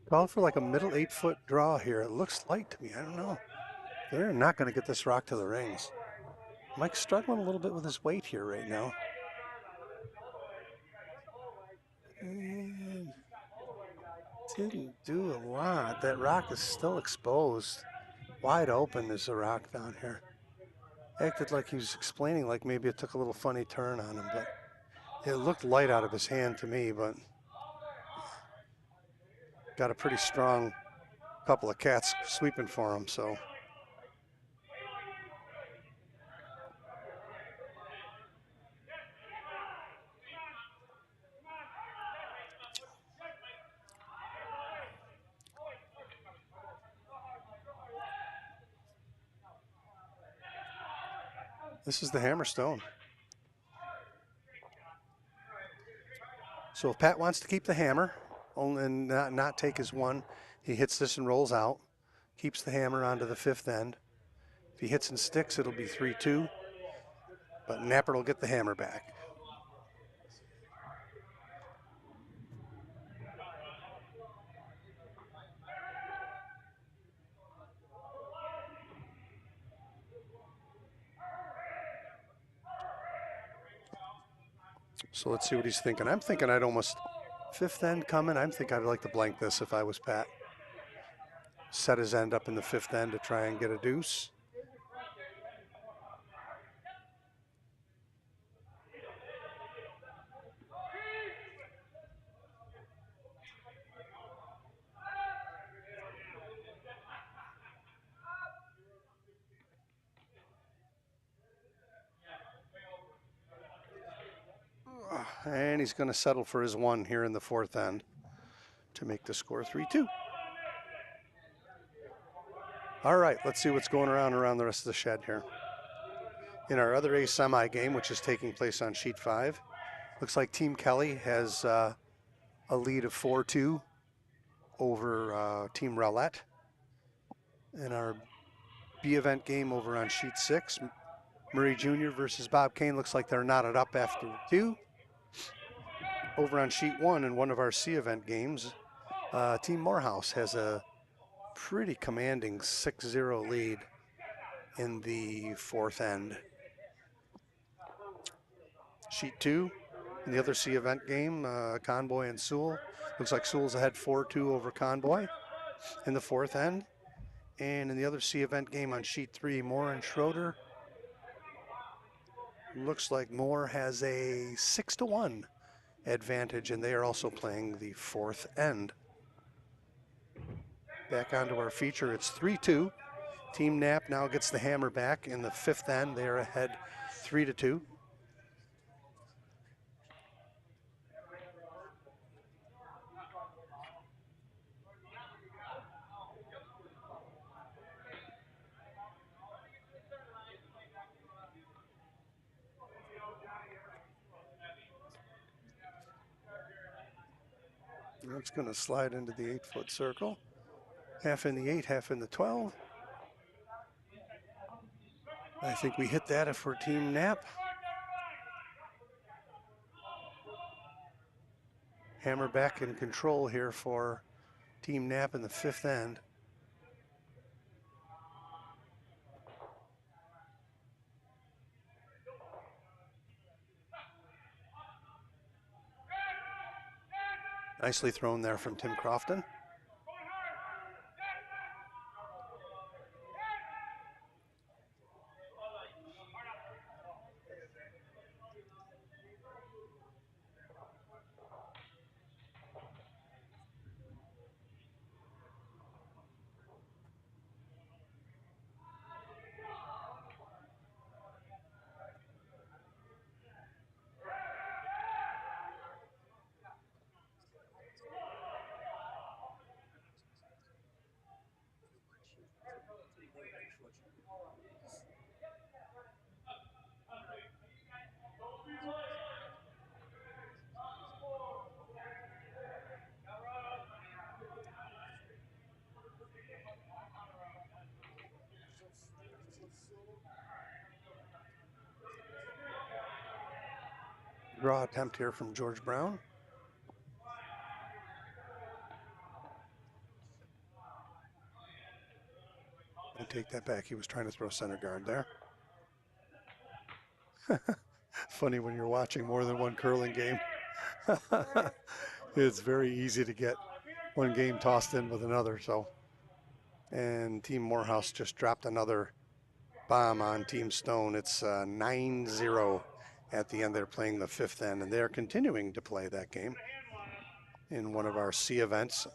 Call for like a middle 8-foot draw here. It looks light to me. I don't know. They're not going to get this rock to the rings. Mike's struggling a little bit with his weight here right now. And didn't do a lot. That rock is still exposed. Wide open is the rock down here. Acted like he was explaining like maybe it took a little funny turn on him, but it looked light out of his hand to me, but got a pretty strong couple of cats sweeping for him, so. This is the Hammerstone. So if Pat wants to keep the hammer and not take his one, he hits this and rolls out, keeps the hammer onto the fifth end. If he hits and sticks, it'll be 3-2, but Napper will get the hammer back. So let's see what he's thinking. I'm thinking I'd almost, fifth end coming, I'm thinking I'd like to blank this if I was Pat. Set his end up in the fifth end to try and get a deuce. And he's going to settle for his one here in the fourth end to make the score 3-2. All right, let's see what's going around the rest of the shed here. In our other A semi game, which is taking place on sheet 5, looks like Team Kelly has a lead of 4-2 over Team Rowlett. In our B event game over on sheet 6, Murray Jr. versus Bob Kane, looks like they're knotted up after 2. Over on sheet 1 in one of our C event games, Team Morehouse has a pretty commanding 6-0 lead in the fourth end. Sheet 2, in the other C event game, Convoy and Sewell. Looks like Sewell's ahead 4-2 over Convoy in the fourth end. And in the other C event game on sheet 3, Moore and Schroeder. Looks like Moore has a 6-1 advantage, and they are also playing the fourth end. Back onto our feature, it's 3-2 Team Knapp now gets the hammer back in the 5th end. They are ahead 3-2. It's going to slide into the 8-foot circle. Half in the 8, half in the 12. I think we hit that if we're Team Knapp. Hammer back in control here for Team Knapp in the 5th end. Nicely thrown there from Tim Crofton. Draw attempt here from George Brown. I take that back. He was trying to throw center guard there. Funny when you're watching more than one curling game. It's very easy to get one game tossed in with another. So, and Team Morehouse just dropped another bomb on Team Stone. It's 9-0 at the end. They're playing the 5th end, and they're continuing to play that game in one of our C events.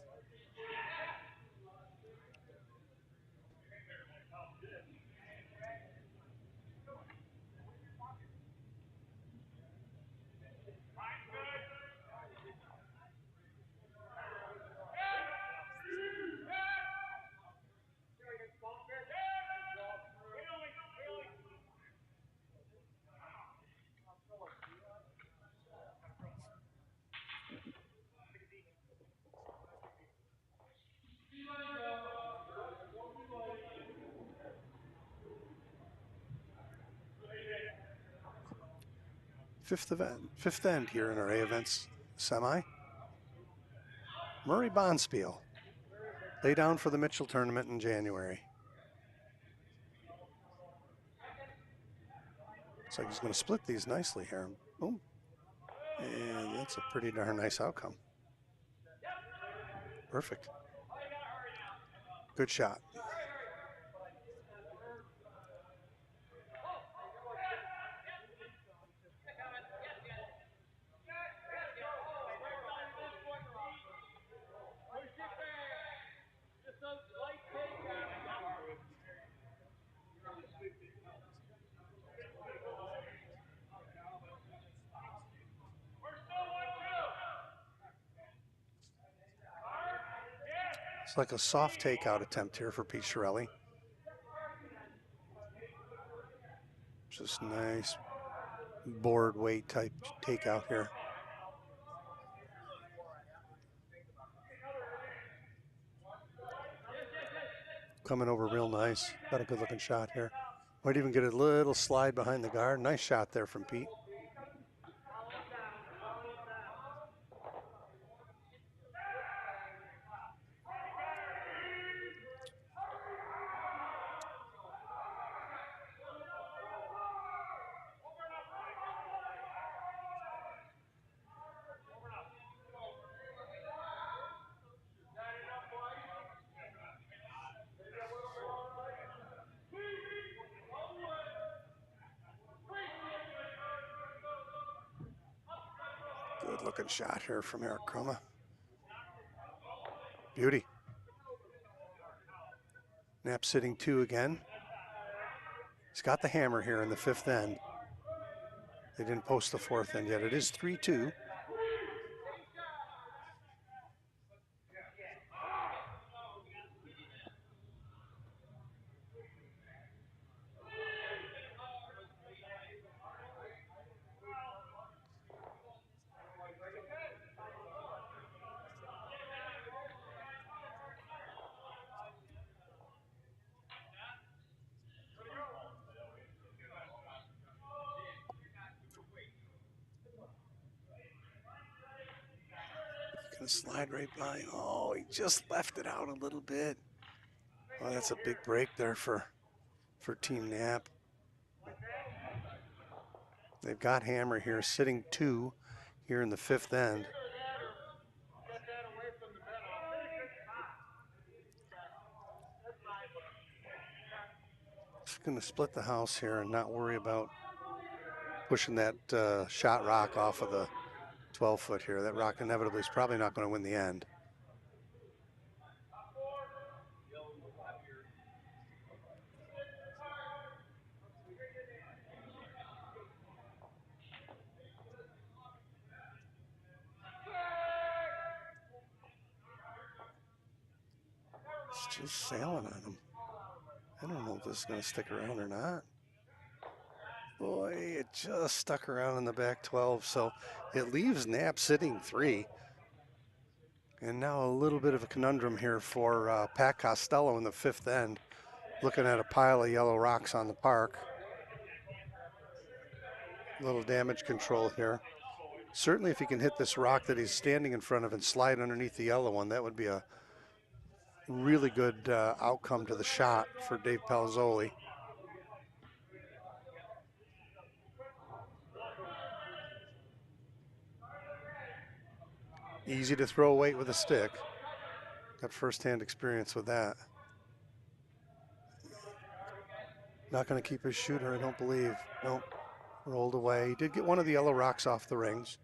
Fifth end here in our A events semi. Murray Bonspiel lay down for the Mitchell tournament in January. Looks like he's going to split these nicely here. Boom. And that's a pretty darn nice outcome. Perfect. Good shot. It's like a soft takeout attempt here for Pete Shirelli. Just nice board weight type takeout here. Coming over real nice. Got a good looking shot here. Might even get a little slide behind the guard. Nice shot there from Pete. Good looking shot here from Eric Krumma. Beauty. Knapp sitting 2 again. He's got the hammer here in the 5th end. They didn't post the 4th end yet. It is 3-2. Gonna slide right by. Oh, he just left it out a little bit. Oh, that's a big break there for Team Knapp. They've got hammer here, sitting 2 here in the 5th end. Just gonna split the house here and not worry about pushing that shot rock off of the 12-foot here. That rock inevitably is probably not going to win the end. It's just sailing on him. I don't know if this is going to stick around or not. Boy, it just stuck around in the back 12, so it leaves Knapp sitting 3. And now a little bit of a conundrum here for Pat Costello in the 5th end, looking at a pile of yellow rocks on the park. A little damage control here. Certainly if he can hit this rock that he's standing in front of and slide underneath the yellow one, that would be a really good outcome to the shot for Dave Palazzoli. Easy to throw weight with a stick. Got first-hand experience with that. Not going to keep his shooter, I don't believe. Nope, rolled away. He did get one of the yellow rocks off the rings.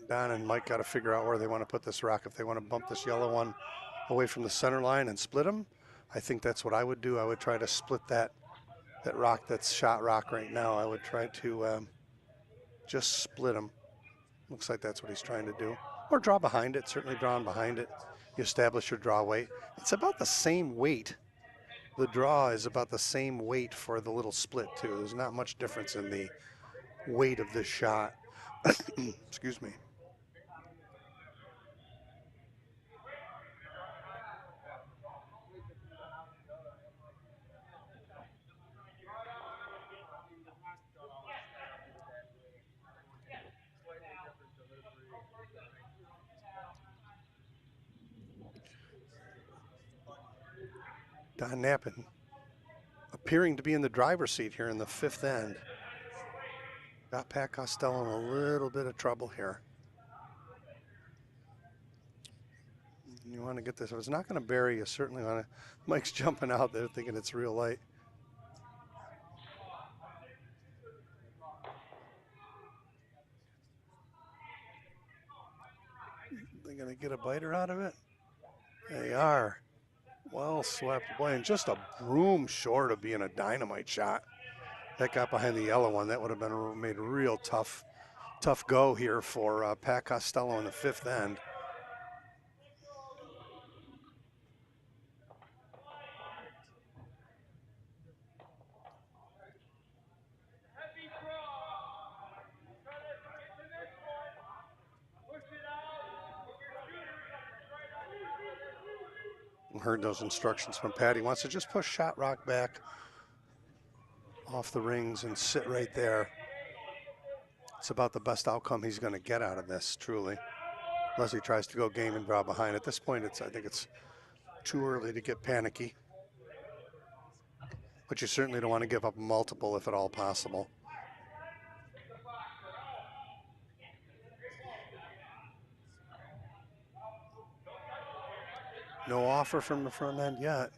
Don and Mike got to figure out where they want to put this rock. If they want to bump this yellow one away from the center line and split them, I think that's what I would do. I would try to split that rock that's shot rock right now. I would try to just split them. Looks like that's what he's trying to do. Or draw behind it, certainly drawing behind it. You establish your draw weight. It's about the same weight. The draw is about the same weight for the little split too. There's not much difference in the weight of this shot. Excuse me. Don Knappen appearing to be in the driver's seat here in the 5th end. Got Pat Costello in a little bit of trouble here. You want to get this. If it's not going to bury, you certainly want to. Mike's jumping out there thinking it's real light. They're going to get a biter out of it. They are. Well swept. Boy, and just a broom short of being a dynamite shot. That got behind the yellow one. That would have been made a real tough go here for Pat Costello in the 5th end. Heard those instructions from Pat. He wants to just push shot rock back off the rings and sit right there. It's about the best outcome he's going to get out of this, truly. Unless he tries to go game and draw behind. At this point, I think it's too early to get panicky. But you certainly don't want to give up multiple if at all possible. No offer from the front end yet.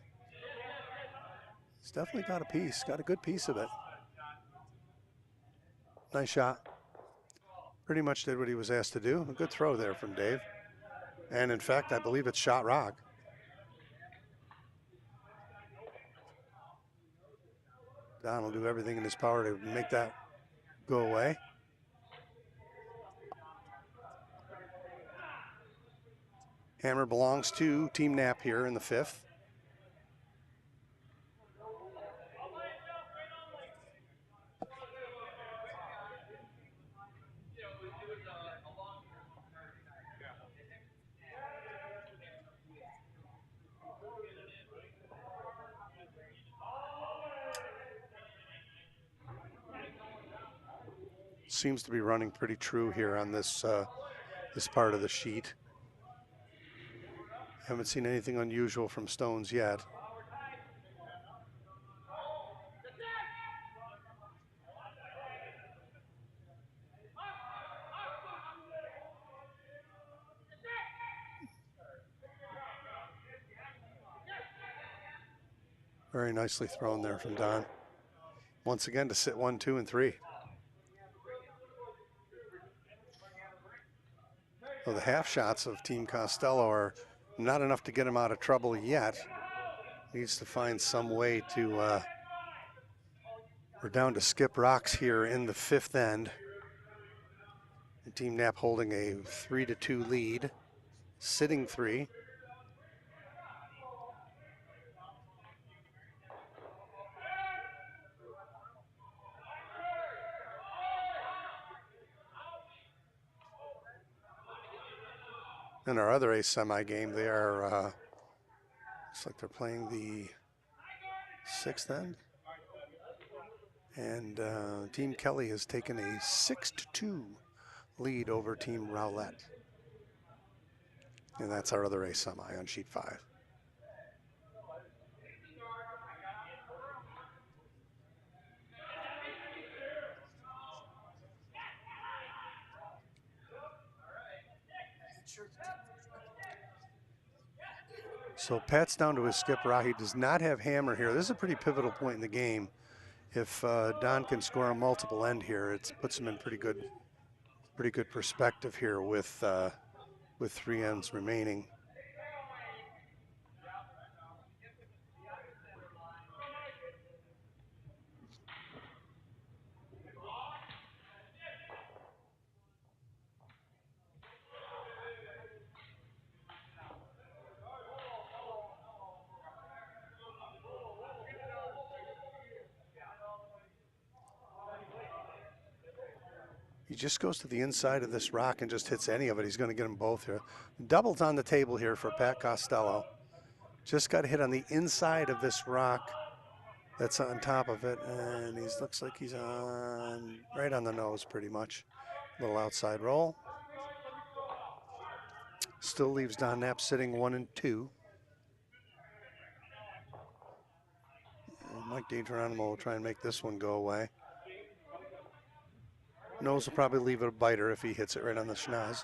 He's definitely got a piece, got a good piece of it. Nice shot. Pretty much did what he was asked to do. A good throw there from Dave. And in fact, I believe it's shot rock. Don will do everything in his power to make that go away. Hammer belongs to Team Knapp here in the 5th. Seems to be running pretty true here on this this part of the sheet. Haven't seen anything unusual from Stones yet. Very nicely thrown there from Don. Once again to sit 1, 2, and 3. Well, the half shots of Team Costello are not enough to get him out of trouble yet. Needs to find some way to, we're down to skip rocks here in the 5th end. And Team Knapp holding a 3-2 lead, sitting 3. In our other ace semi game, they are, looks like they're playing the 6th end. And Team Kelly has taken a 6-2 lead over Team Rowlett. And that's our other ace semi on sheet 5. So Pat's down to his skip rock. He does not have hammer here. This is a pretty pivotal point in the game. If Don can score a multiple end here, it puts him in pretty good perspective here with 3 ends remaining. He just goes to the inside of this rock and just hits any of it. He's going to get them both here. Doubles on the table here for Pat Costello. Just got hit on the inside of this rock that's on top of it, and he looks like he's on right on the nose pretty much. Little outside roll. Still leaves Don Knapp sitting 1 and 2. And Mike DiGeronimo will try and make this one go away. Nose will probably leave it a biter if he hits it right on the schnoz.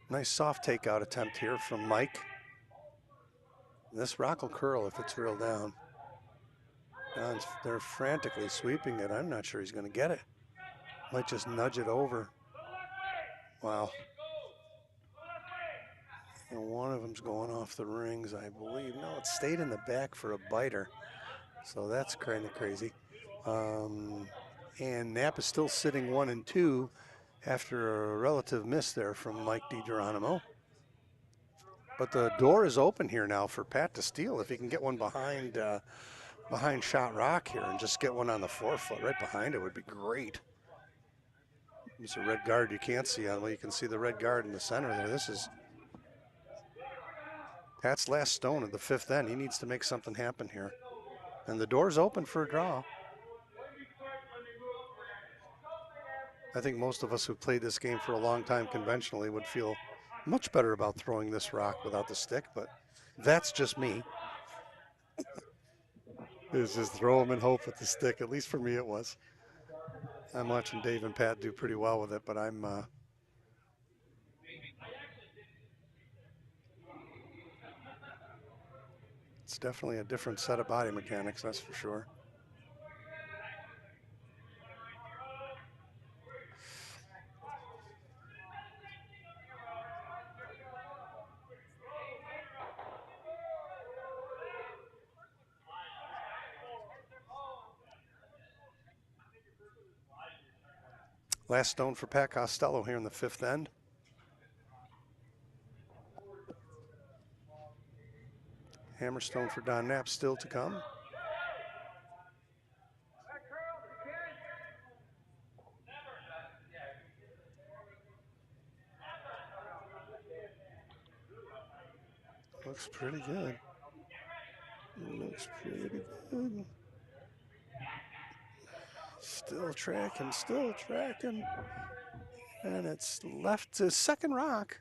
Nice soft takeout attempt here from Mike. This rock will curl if it's real down. They're frantically sweeping it. I'm not sure he's going to get it. Might just nudge it over. Wow. And one of them's going off the rings, I believe. No, it stayed in the back for a biter. So that's kind of crazy. And Knapp is still sitting 1 and 2 after a relative miss there from Mike DiGeronimo. But the door is open here now for Pat to steal if he can get one behind shot rock here and just get one on the forefoot right behind it would be great. There's a red guard you can't see on. Well, you can see the red guard in the center there. This is Pat's last stone at the 5th end. He needs to make something happen here. And the door's open for a draw. I think most of us who've played this game for a long time conventionally would feel much better about throwing this rock without the stick, but that's just me. It's just throw them and hope with the stick. At least for me it was. I'm watching Dave and Pat do pretty well with it, but it's definitely a different set of body mechanics, that's for sure. Last stone for Pat Costello here in the fifth end. Hammerstone for Don Knapp still to come. Looks pretty good. Looks pretty good. Still tracking. And it's left to second rock.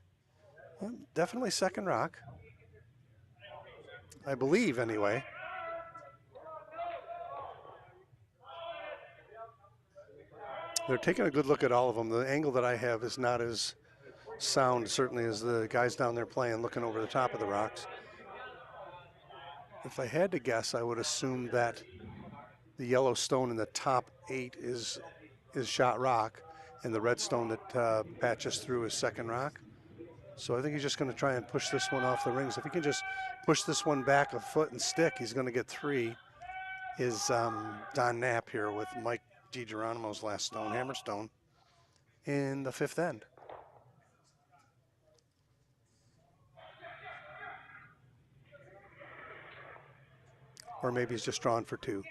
Definitely second rock. I believe, anyway. They're taking a good look at all of them. The angle that I have is not as sound, certainly, as the guys down there playing, looking over the top of the rocks. If I had to guess, I would assume that the yellow stone in the top 8 is shot rock, and the red stone that Pat just threw is second rock. So I think he's just going to try and push this one off the rings. If he can just push this one back a foot and stick, he's going to get 3. Is Don Knapp here with Mike DiGeronimo's last stone, Hammerstone, in the fifth end. Or maybe he's just drawn for 2.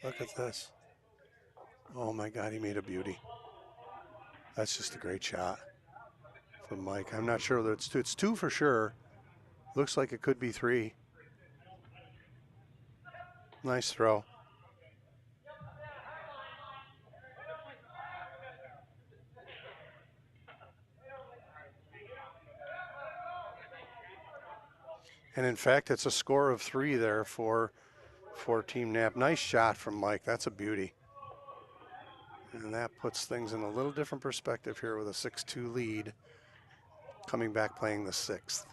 Look at this. Oh my God, he made a beauty. That's just a great shot from Mike. I'm not sure that it's 2. It's 2 for sure. Looks like it could be 3. Nice throw. And in fact, it's a score of 3 there for Team Knapp. Nice shot from Mike. That's a beauty. And that puts things in a little different perspective here with a 6-2 lead, coming back playing the 6th.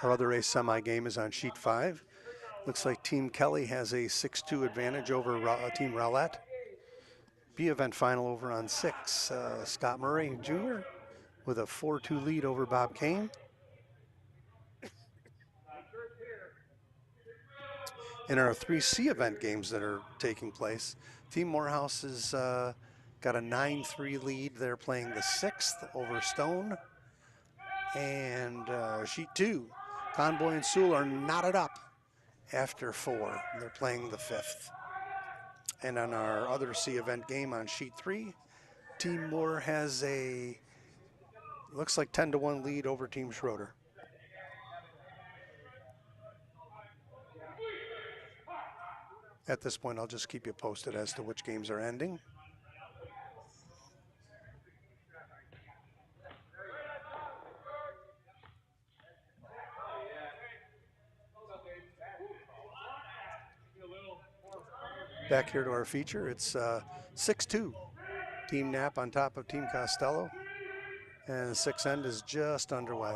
Our other ace semi game is on sheet 5. Looks like Team Kelly has a 6-2 advantage over Team Rowlett. B event final over on 6. Scott Murray Jr. with a 4-2 lead over Bob Kane. In our 3C event games that are taking place, Team Morehouse has got a 9-3 lead. They're playing the 6th over Stone. And sheet 2, Conboy and Sewell are knotted up after 4. They're playing the 5th. And on our other C event game on sheet 3, Team Moore has a, looks like 10-1 lead over Team Schroeder. At this point, I'll just keep you posted as to which games are ending. Back here to our feature, it's 6-2. Team Knapp on top of Team Costello. And the 6th end is just underway.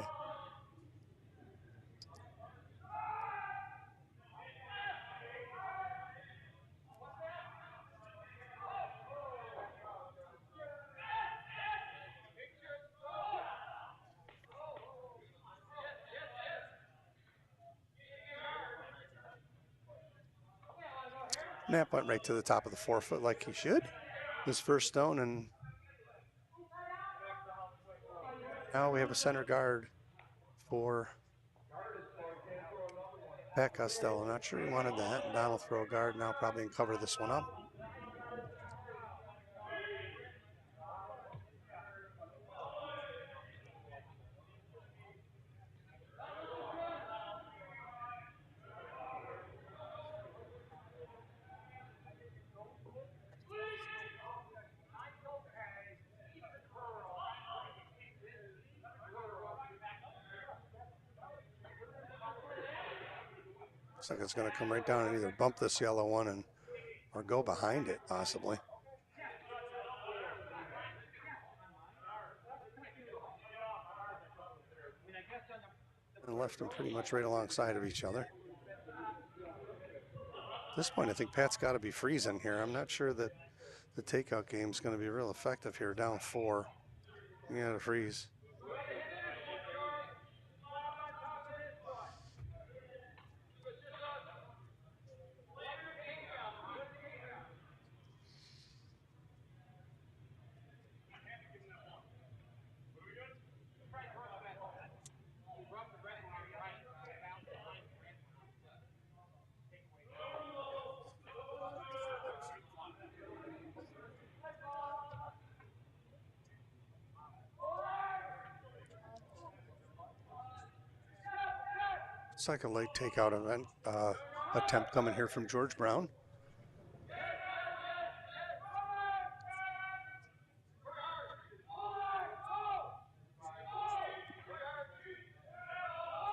Knapp went right to the top of the 4-foot like he should. His first stone, and now we have a center guard for Pat Costello. Not sure he wanted that. Don will throw a guard now, probably, and cover this one up. Looks like it's going to come right down and either bump this yellow one or go behind it, possibly. And left them pretty much right alongside of each other. At this point, I think Pat's got to be freezing here. I'm not sure that the takeout game is going to be real effective here. Down 4. You got to freeze. It's like a late takeout event attempt coming here from George Brown.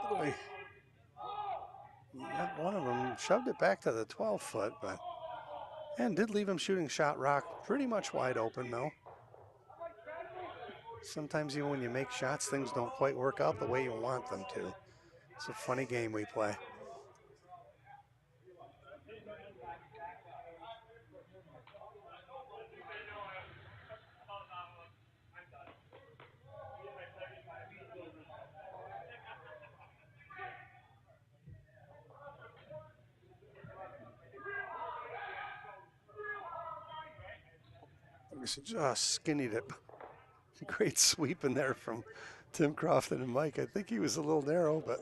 Boy, one of them shoved it back to the 12-foot, but and did leave him shooting shot rock pretty much wide open though. Sometimes even when you make shots, things don't quite work out the way you want them to. It's a funny game we play. Just skinnied it. Great sweep in there from Tim Crofton and Mike. I think he was a little narrow, but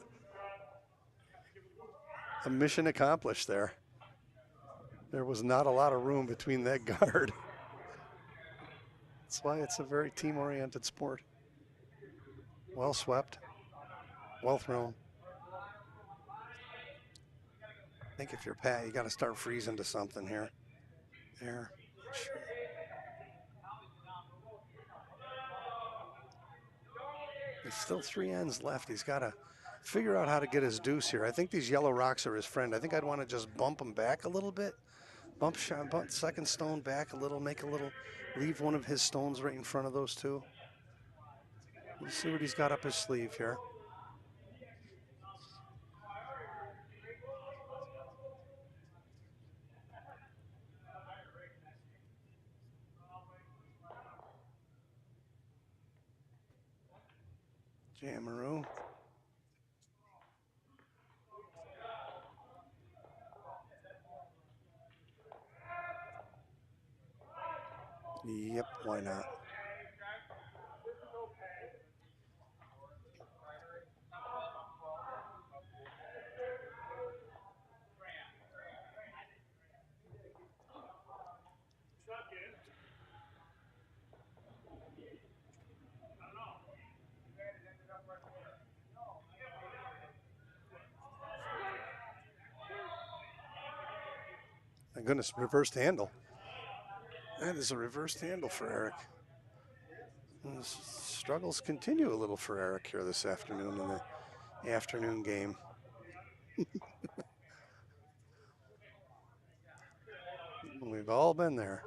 a mission accomplished there. There was not a lot of room between that guard. That's why it's a very team-oriented sport. Well swept, well thrown. I think if you're Pat, you got to start freezing to something here. There. Sure. There's still 3 ends left. He's got to figure out how to get his deuce here. I think these yellow rocks are his friend. I think I'd want to just bump him back a little bit. Bump second stone back a little, leave one of his stones right in front of those two. Let's see what he's got up his sleeve here. Jamaroo. Yep, why not? My goodness, reversed handle. That is a reversed handle for Eric. And the struggles continue a little for Eric here this afternoon in the afternoon game. We've all been there.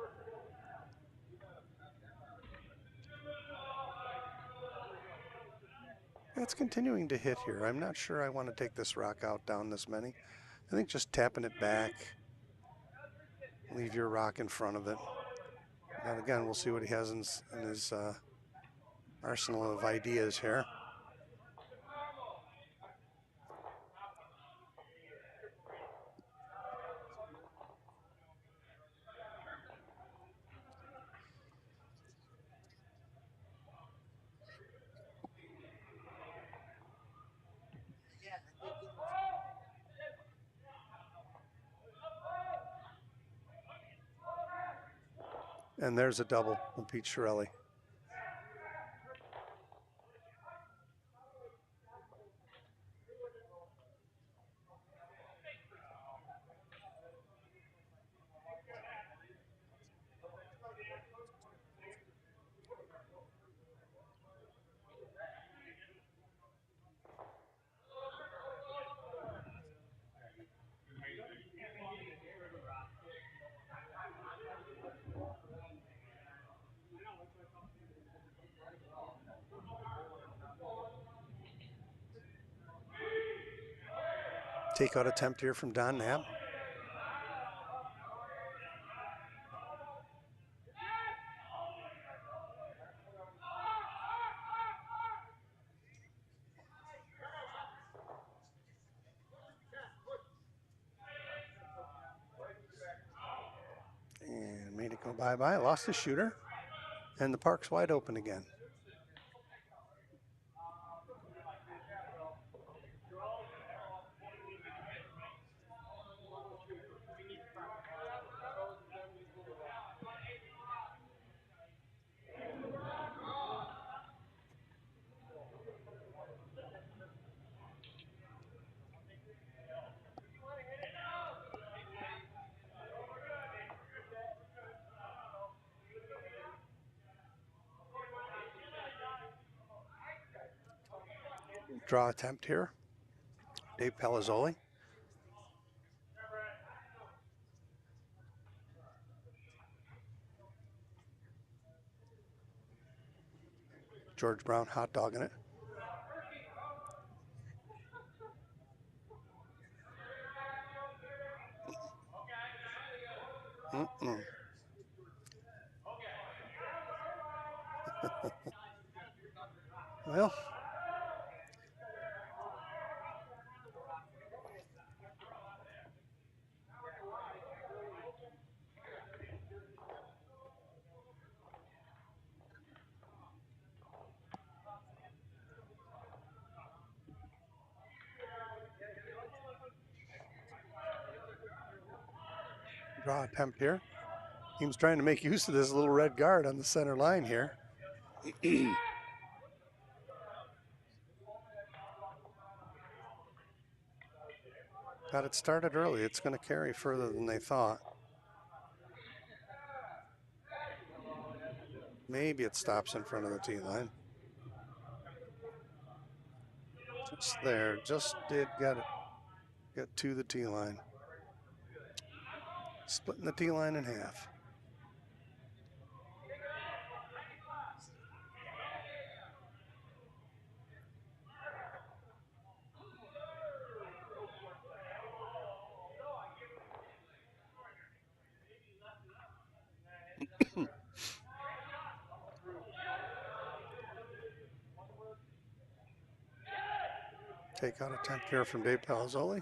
It's continuing to hit here. I'm not sure I want to take this rock out down this many. I think just tapping it back, leave your rock in front of it. And again, we'll see what he has in his arsenal of ideas here. And there's a double from Pete Shirelli. Takeout attempt here from Don Knapp. And made it go bye-bye. Lost the shooter. And the park's wide open again. Draw attempt here. Dave Palazzoli. George Brown hot dogging it. Well, draw attempt here. Team's trying to make use of this little red guard on the center line here. Got it started early. It's going to carry further than they thought. Maybe it stops in front of the tee line. Just there. Just did get it. Get to the tee line. Splitting the tee line in half. Takeout attempt here from Dave Palazzoli.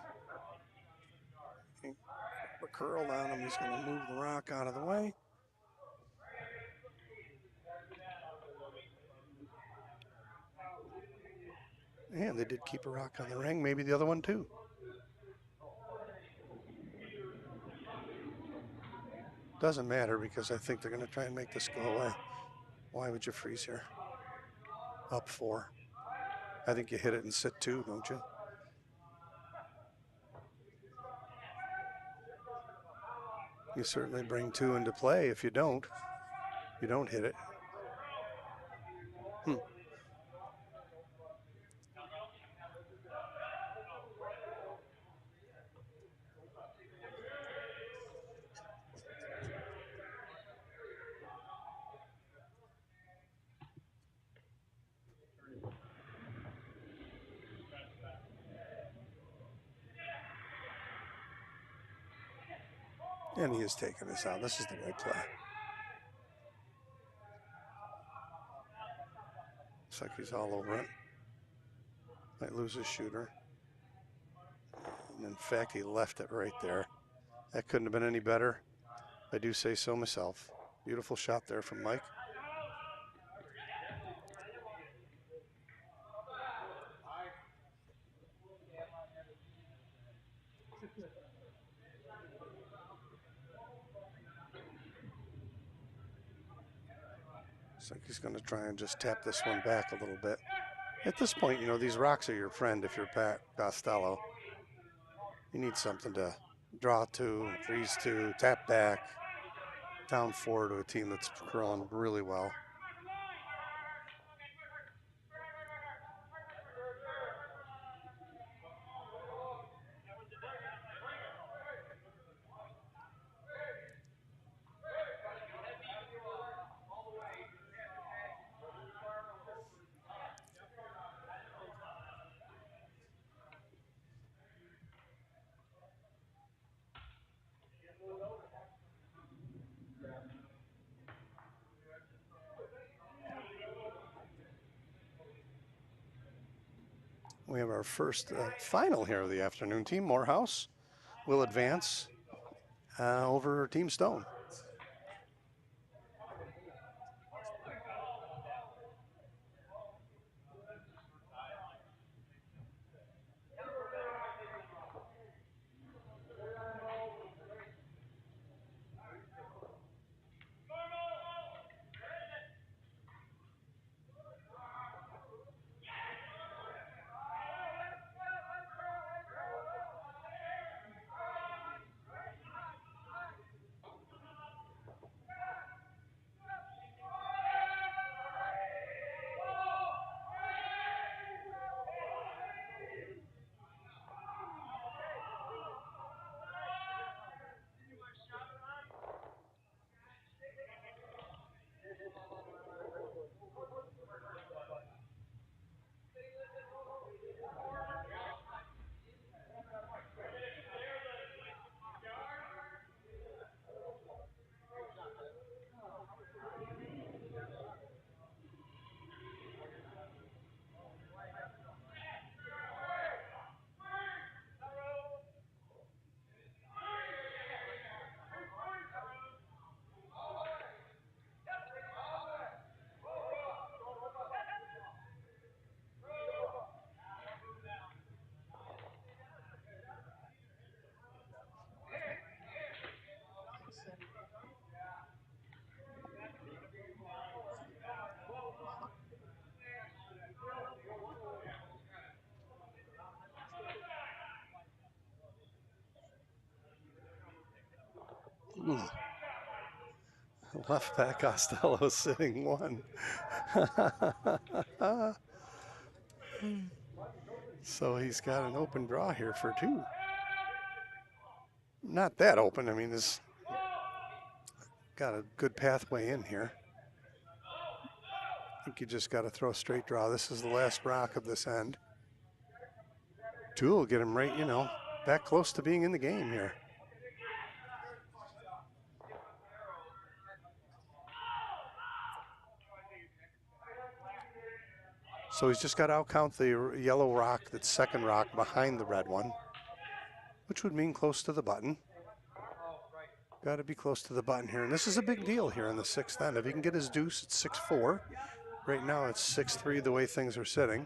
A curl on him. He's going to move the rock out of the way. And they did keep a rock on the ring. Maybe the other one too. Doesn't matter because I think they're going to try and make this go away. Why would you freeze here? Up 4. I think you hit it and sit 2, don't you? You certainly bring 2 into play. If you don't hit it. And he is taking this out. This is the right play. Looks like he's all over it. Might lose his shooter. And in fact, he left it right there. That couldn't have been any better. I do say so myself. Beautiful shot there from Mike. Looks like he's going to try and just tap this one back a little bit. At this point, you know, these rocks are your friend if you're Pat Costello. You need something to draw to, freeze to, tap back, down 4 to a team that's curling really well. We have our first final here of the afternoon. Team Morehouse will advance over Team Stone. Left back Costello sitting 1. So he's got an open draw here for 2. Not that open. I mean, this got a good pathway in here. I think you just got to throw a straight draw. This is the last rock of this end. 2 will get him right, you know, back close to being in the game here. So he's just got to outcount the yellow rock, that's second rock behind the red one, which would mean close to the button. Got to be close to the button here. And this is a big deal here in the 6th end. If he can get his deuce, it's 6-4. Right now it's 6-3 the way things are sitting.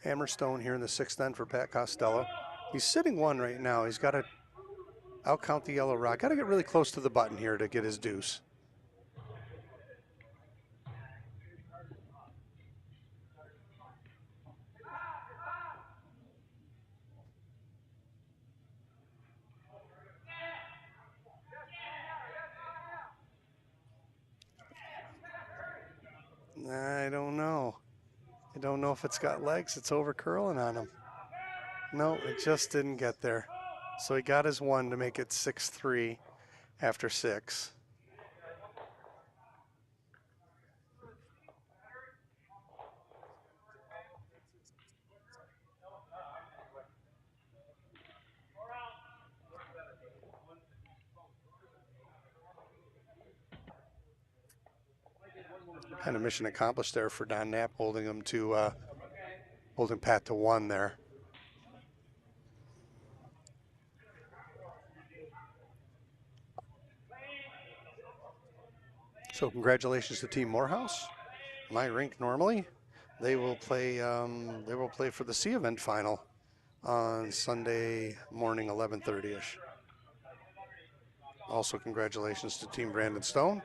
Hammerstone here in the 6th end for Pat Costello. He's sitting 1 right now. He's got to outcount the yellow rock. Got to get really close to the button here to get his deuce. I don't know. I don't know if it's got legs. It's over curling on him. No, it just didn't get there. So he got his 1 to make it 6-3 after 6. Kind of mission accomplished there for Don Knapp, holding Pat to 1 there. So congratulations to Team Morehouse. My rink normally. They will play for the C event final on Sunday morning, 11:30ish. Also, congratulations to Team Brandon Stone.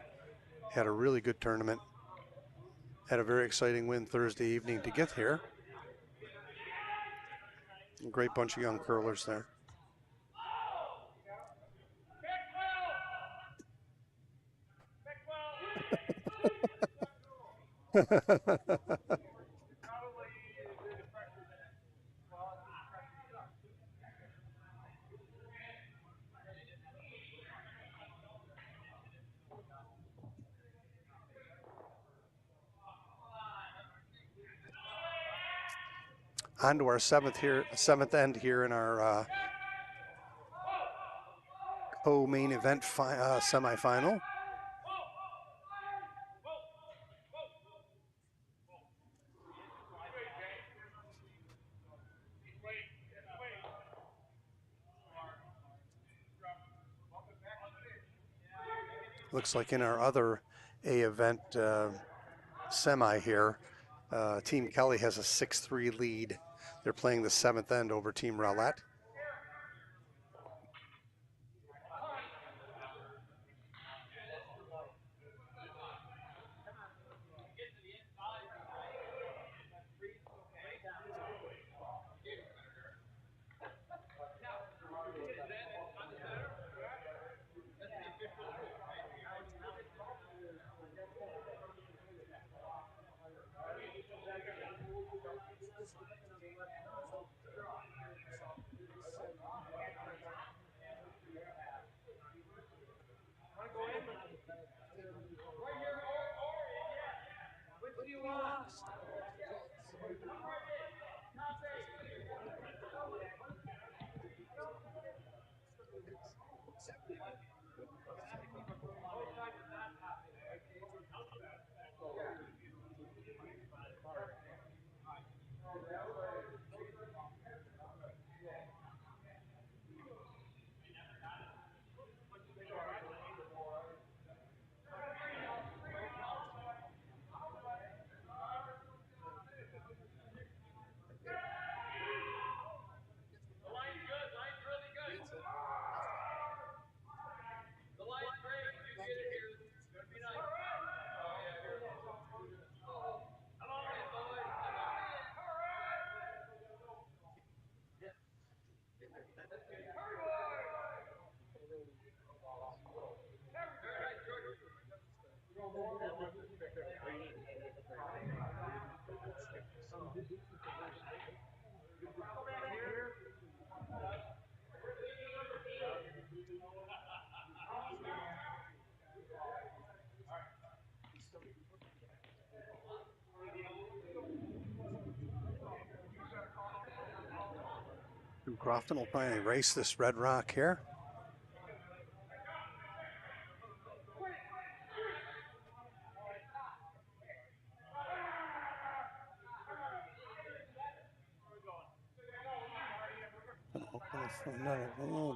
Had a really good tournament. Had a very exciting win Thursday evening to get here. A great bunch of young curlers there. On to our seventh end here in our co-main event semifinal. Looks like in our other A event semi here, Team Kelly has a 6-3 lead. They're playing the seventh end over Team Rowlett. Crofton will try and erase this red rock here.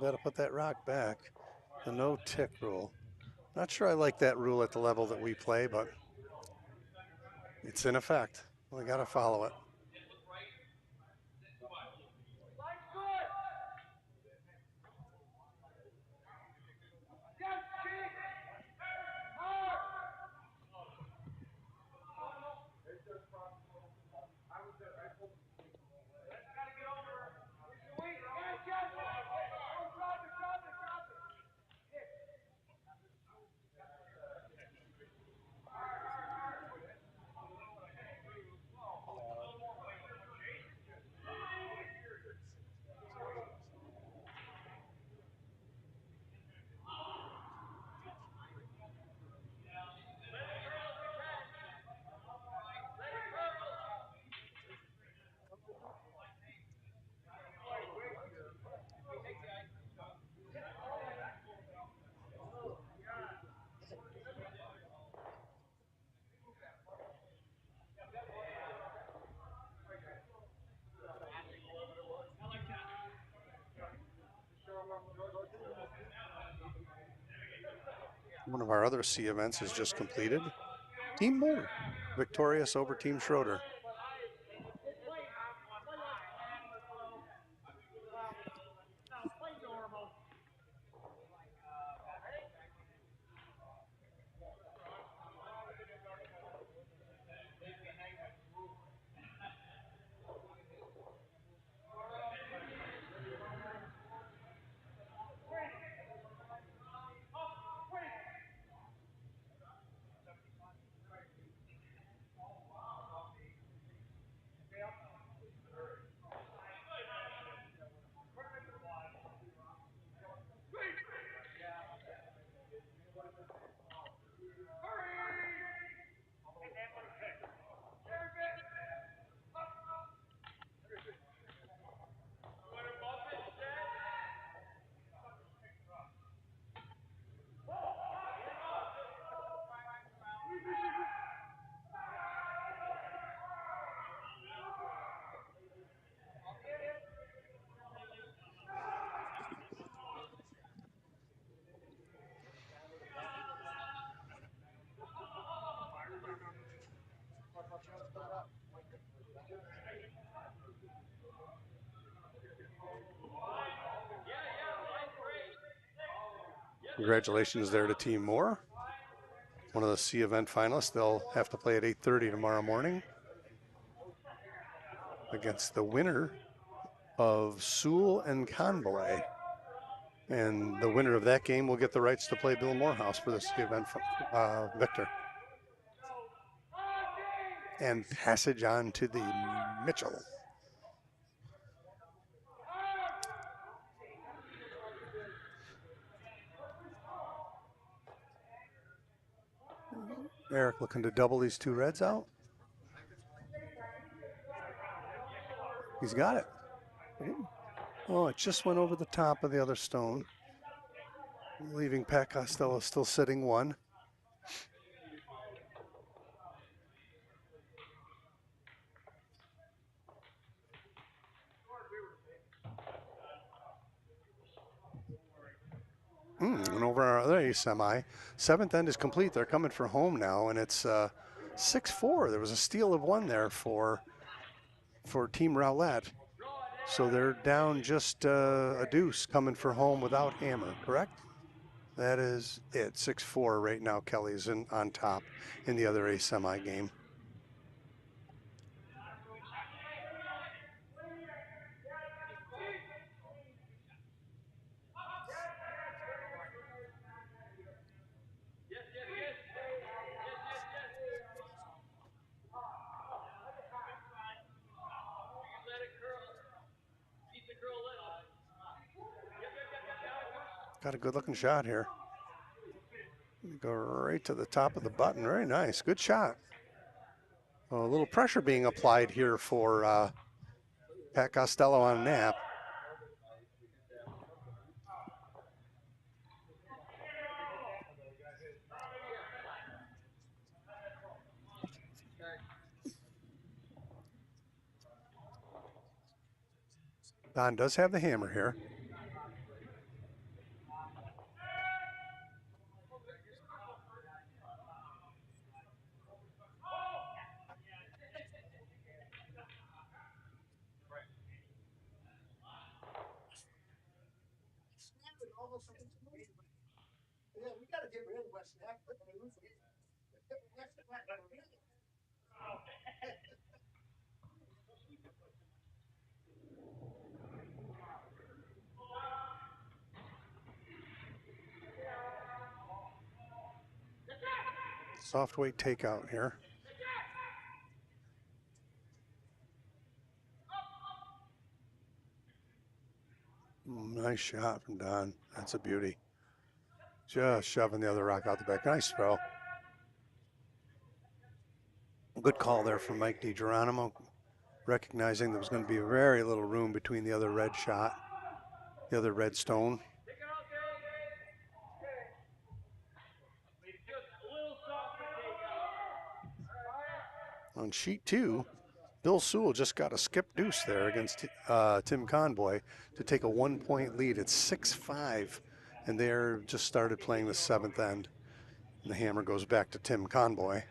Got to put that rock back. The no tick rule. Not sure I like that rule at the level that we play, but it's in effect. We got to follow it. One of our other C events is just completed. Team Moore, victorious over Team Schroeder. Congratulations there to Team Moore, one of the C event finalists. They'll have to play at 8:30 tomorrow morning against the winner of Sewell and Convoy. And the winner of that game will get the rights to play Bill Morehouse for this event, Victor. And passage on to the Mitchell. Eric looking to double these two reds out. He's got it. Oh, it just went over the top of the other stone, leaving Pat Costello still sitting one. And over our other ace semi, seventh end is complete. They're coming for home now, and it's 6-4. There was a steal of one there for Team Rowlett. So they're down just a deuce coming for home without hammer, correct? That is it, 6-4 right now. Kelly's on top in the other ace semi game. Got a good looking shot here. Go right to the top of the button. Very nice. Good shot. A little pressure being applied here for Pat Costello on nap. Don does have the hammer here. Soft weight takeout here. Nice shot from Don. That's a beauty. Just shoving the other rock out the back. Nice throw. Good call there from Mike DiGeronimo, recognizing there was going to be very little room between the other red shot, the other red stone. On sheet two, Bill Sewell just got a skip deuce there against Tim Convoy to take a 1 point lead. It's 6-5, and they're just started playing the seventh end. And the hammer goes back to Tim Conboy.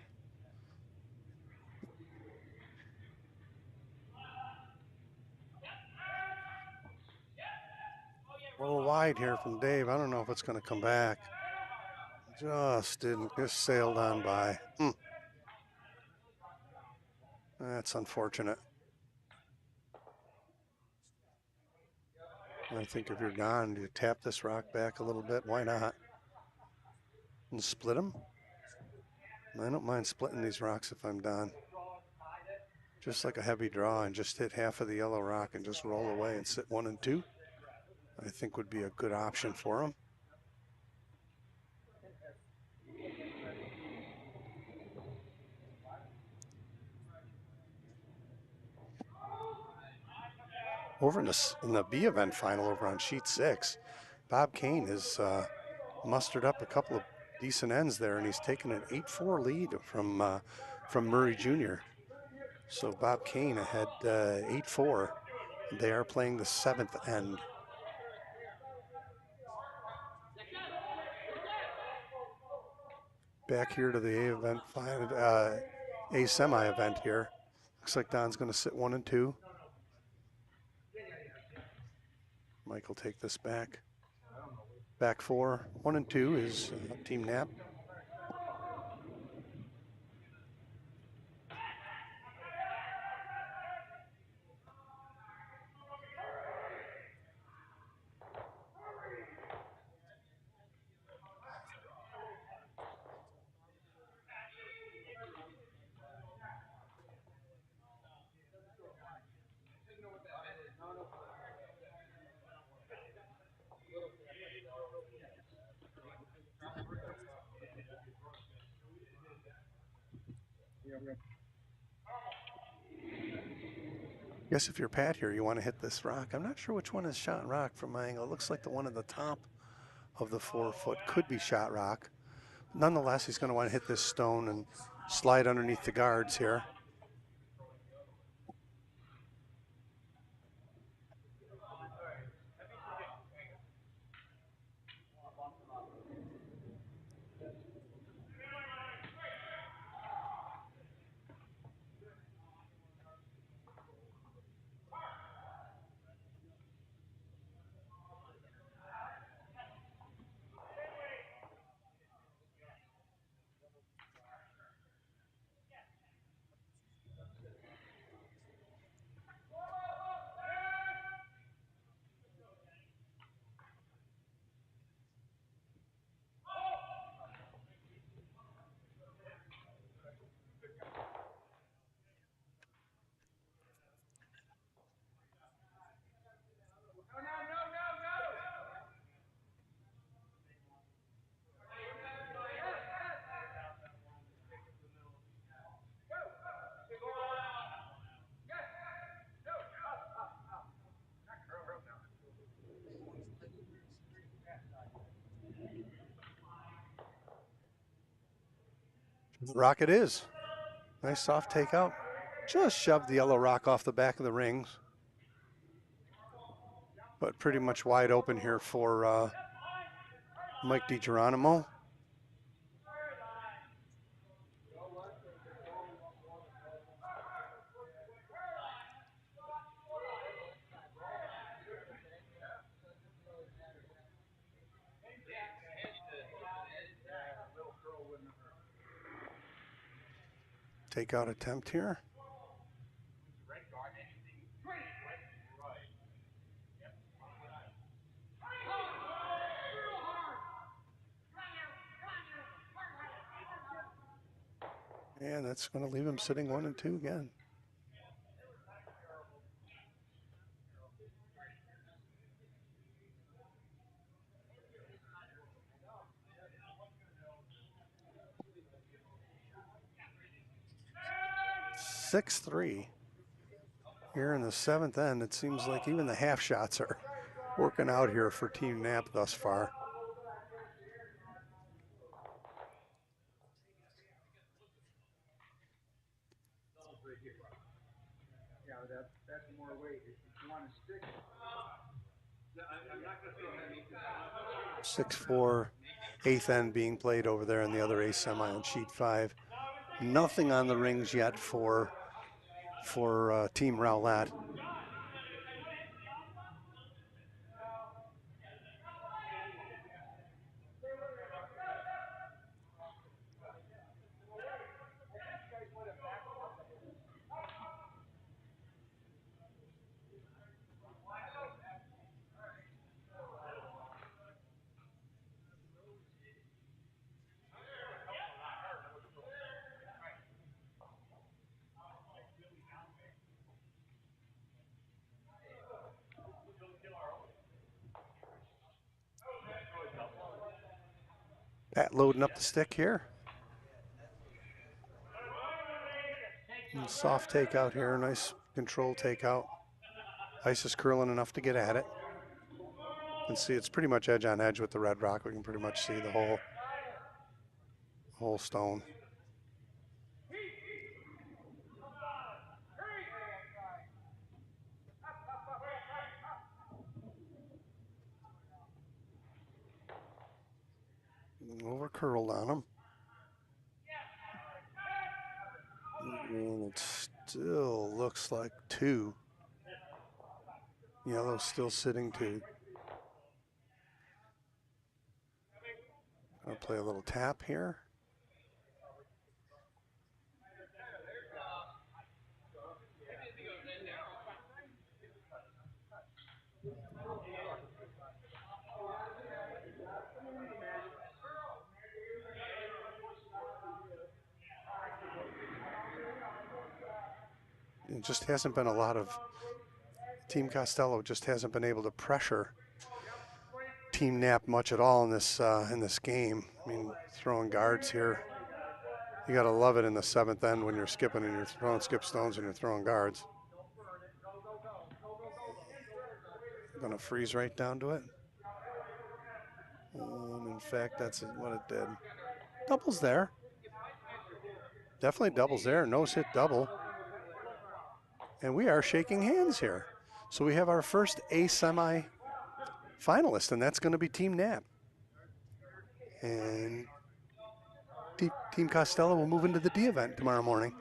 A little wide here from Dave. I don't know if it's going to come back. Just didn't. Just sailed on by. That's unfortunate. I think if you're gone, you tap this rock back a little bit. Why not? And split them. I don't mind splitting these rocks if I'm done. Just like a heavy draw and just hit half of the yellow rock and just roll away and sit 1 and 2. I think would be a good option for him. Over in the B event final over on sheet 6, Bob Kane has mustered up a couple of decent ends there, and he's taken an 8-4 lead from Murray Jr. So Bob Kane ahead 8-4. They are playing the 7th end. Back here to the A event, A semi event here. Looks like Don's going to sit 1 and 2. Mike will take this back. Back 4. 1 and 2 is Team Knapp. Guess if you're Pat here, you want to hit this rock. I'm not sure which one is shot rock from my angle. It looks like the one at the top of the 4 foot could be shot rock. Nonetheless, he's going to want to hit this stone and slide underneath the guards here. Rock it is. Nice soft takeout. Just shoved the yellow rock off the back of the rings. But pretty much wide open here for Mike DiGeronimo. Takeout attempt here. And that's going to leave him sitting 1 and 2 again. Six, 3. Here in the 7th end, it seems like even the half shots are working out here for Team Knapp thus far. That's more weight. If you want to stick it. 6-4 eighth end being played over there in the other A semi on sheet 5. Nothing on the rings yet for Team Rowlett. Pat loading up the stick here. Soft takeout here, nice control takeout. Ice is curling enough to get at it. You can see it's pretty much edge on edge with the red rock. We can pretty much see the whole stone. Over curled on him. And it still looks like 2. Yellow still sitting 2. I'll play a little tap here. It just hasn't been a lot of, Team Costello just hasn't been able to pressure Team Knapp much at all in this game. I mean, throwing guards here. You got to love it in the 7th end when you're skipping and you're throwing skip stones and you're throwing guards. Going to freeze right down to it. And in fact, that's what it did. Doubles there. Definitely doubles there. Nose hit double. And we are shaking hands here. So we have our first A semi finalist, and that's going to be Team Knapp. And Team Costello will move into the D event tomorrow morning.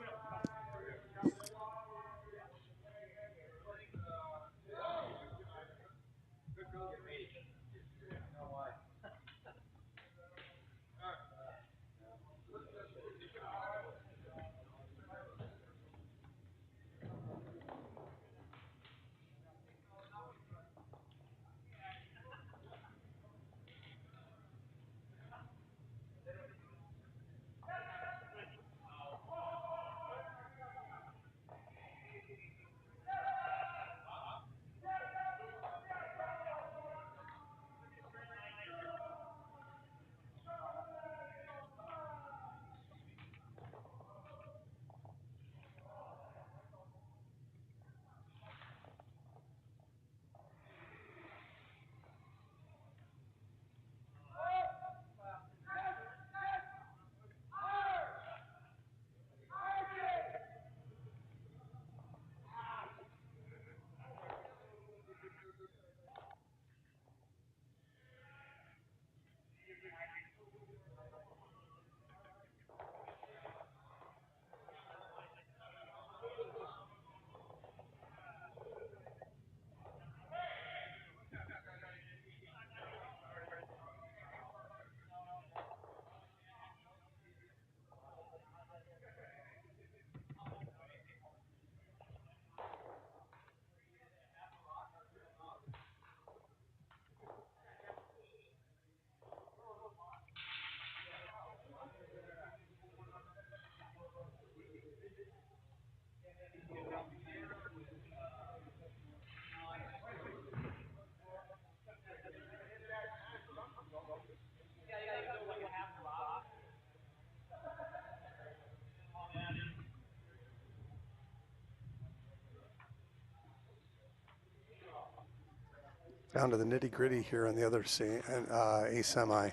Down to the nitty gritty here on the other A semi.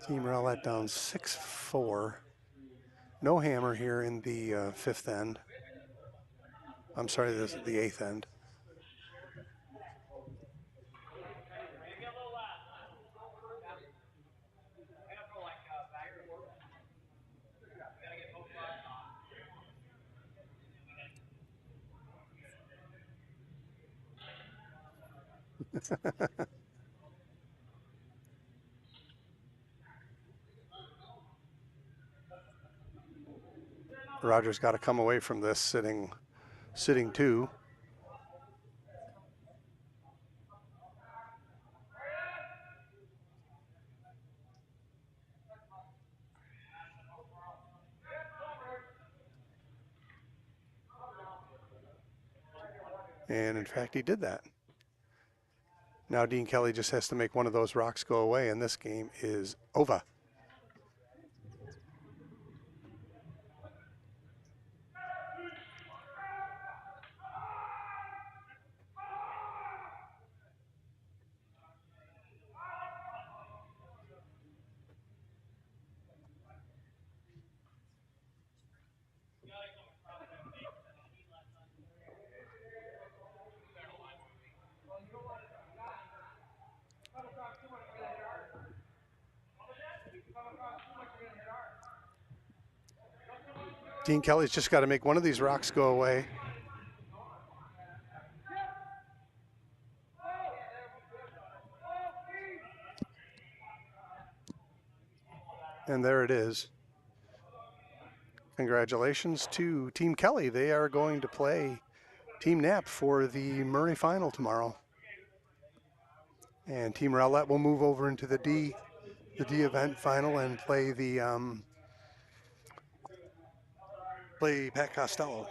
Team Rowlett down 6-4. No hammer here in the 5th end. I'm sorry, the 8th end. Rogers got to come away from this sitting two. And in fact, he did that. Now Dean Kelly just has to make one of those rocks go away, and this game is over. Dean Kelly's just got to make one of these rocks go away. And there it is. Congratulations to Team Kelly. They are going to play Team Knapp for the Murray final tomorrow. And Team Rowlett will move over into the D event final and play play Pat Costello.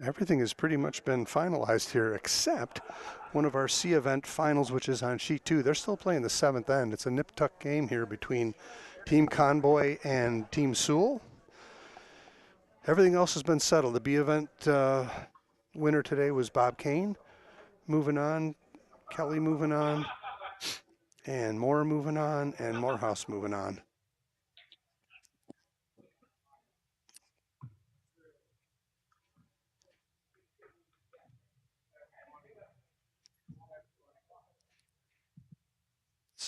Everything has pretty much been finalized here except one of our C event finals, which is on sheet 2. They're still playing the 7th end. It's a nip-tuck game here between Team Convoy and Team Sewell. Everything else has been settled. The B event winner today was Bob Kane. Moving on, Kelly moving on, and Moore moving on, and Morehouse moving on.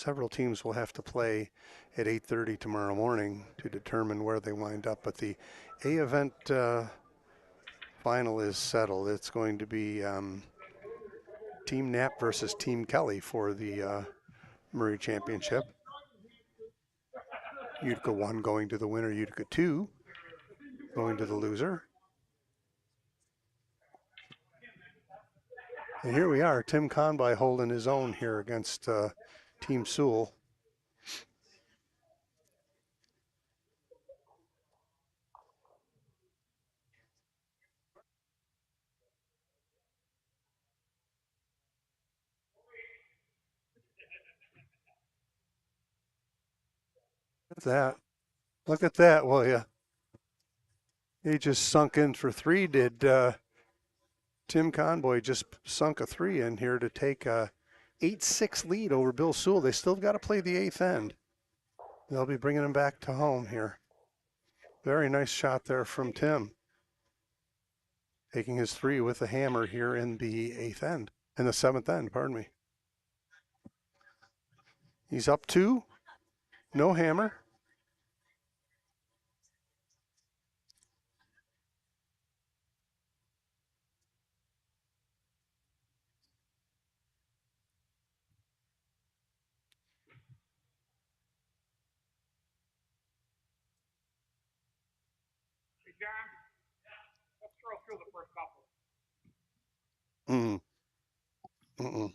several teams will have to play at 8:30 tomorrow morning to determine where they wind up. But the A event final is settled. It's going to be Team Knapp versus Team Kelly for the Murray Championship. Utica 1 going to the winner, Utica 2 going to the loser. And here we are, Tim Conboy holding his own here against Team Sewell. Look at that. Look at that, will you? He just sunk in for three. Did Tim Conboy just sunk a three in here to take a 8-6 lead over Bill Sewell. They still got to play the eighth end. They'll be bringing him back to home here. Very nice shot there from Tim. Taking his three with the hammer here in the eighth end, in the seventh end, pardon me. He's up two, no hammer. Hey, John, let's throw through the first couple. Mm. Mm-mm.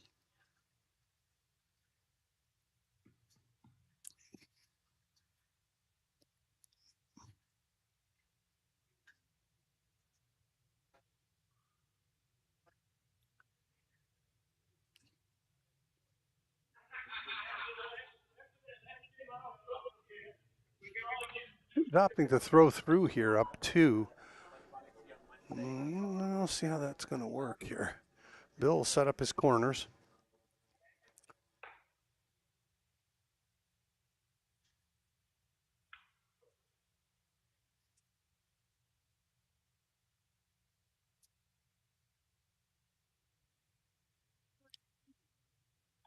Opting to throw through here, up two. We'll see how that's going to work here. Bill will set up his corners.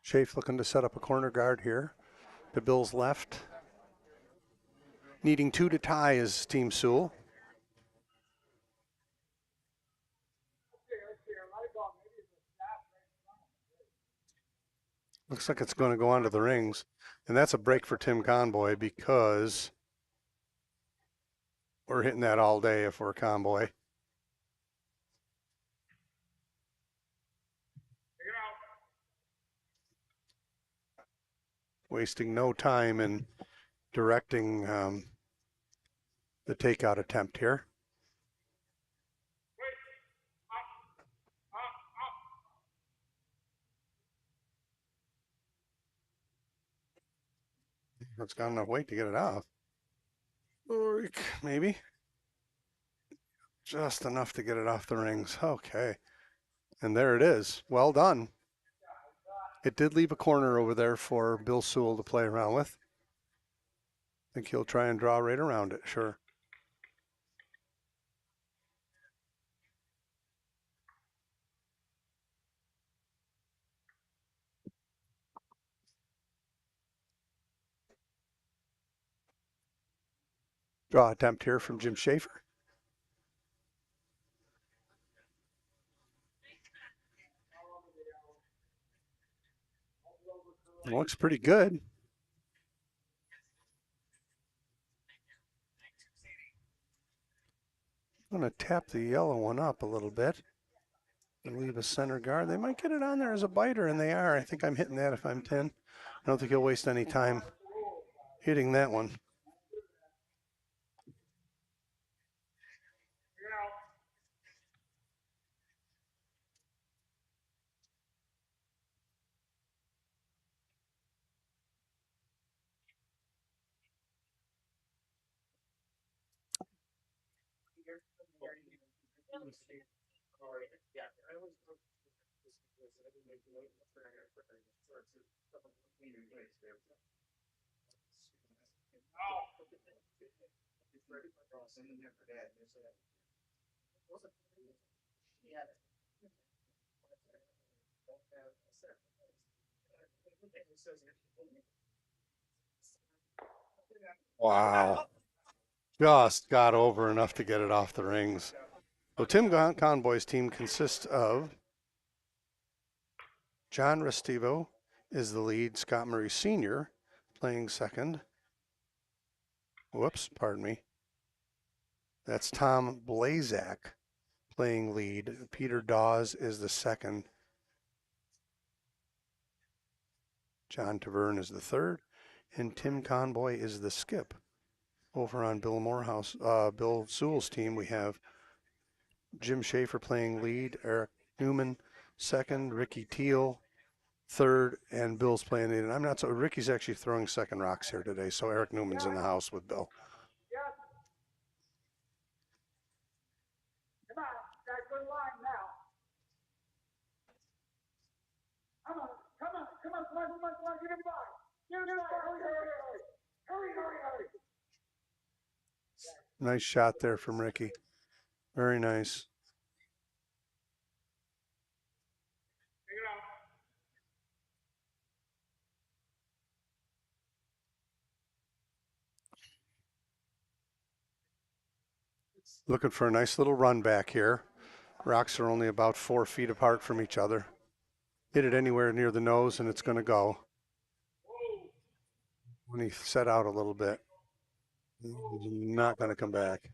Schaaf looking to set up a corner guard here. To Bill's left. Needing two to tie is Team Sewell. Looks like it's going to go onto the rings. And that's a break for Tim Conboy because we're hitting that all day if we're Conboy. Wasting no time in directing the takeout attempt here. It's got enough weight to get it off. Or maybe. Just enough to get it off the rings. Okay. And there it is. Well done. It did leave a corner over there for Bill Sewell to play around with. I think he'll try and draw right around it, sure. Draw attempt here from Jim Schaefer. Looks pretty good. I'm going to tap the yellow one up a little bit and leave a center guard. They might get it on there as a biter, and they are. I think I'm hitting that if I'm 10. I don't think he'll waste any time hitting that one. Wow. Just got over enough to get it off the rings. So Tim Conboy's team consists of John Restivo is the lead, Scott Murray Sr. playing second. Whoops, pardon me. That's Tom Blazak playing lead. Peter Dawes is the second. John Taverne is the third. And Tim Conboy is the skip. Over on Bill Sewell's team, we have Jim Schaefer playing lead, Eric Newman second, Ricky Teal third, and Bill's playing lead. And I'm not so Ricky's actually throwing second rocks here today, so Eric Newman's in the house with Bill. Come on, guys, good line now. Come on, come on, come on, come on, come on, come on, get it by. Get it by, hurry, hurry, hurry. Hurry, hurry, hurry. Nice shot there from Ricky. Very nice. Looking for a nice little run back here. Rocks are only about 4 feet apart from each other. Hit it anywhere near the nose and it's going to go. When he set out a little bit, not going to come back.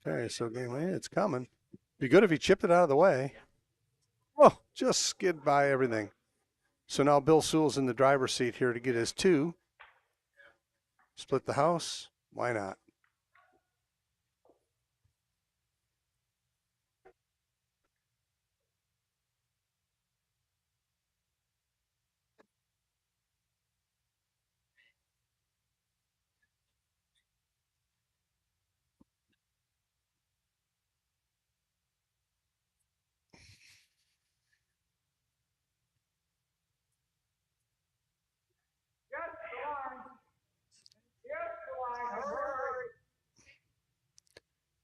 Okay, so game A, it's coming. Be good if he chipped it out of the way. Oh, just skid by everything. So now Bill Sewell's in the driver's seat here to get his two. Split the house. Why not? Yes, the line. Yes, the line. Hurry, hurry.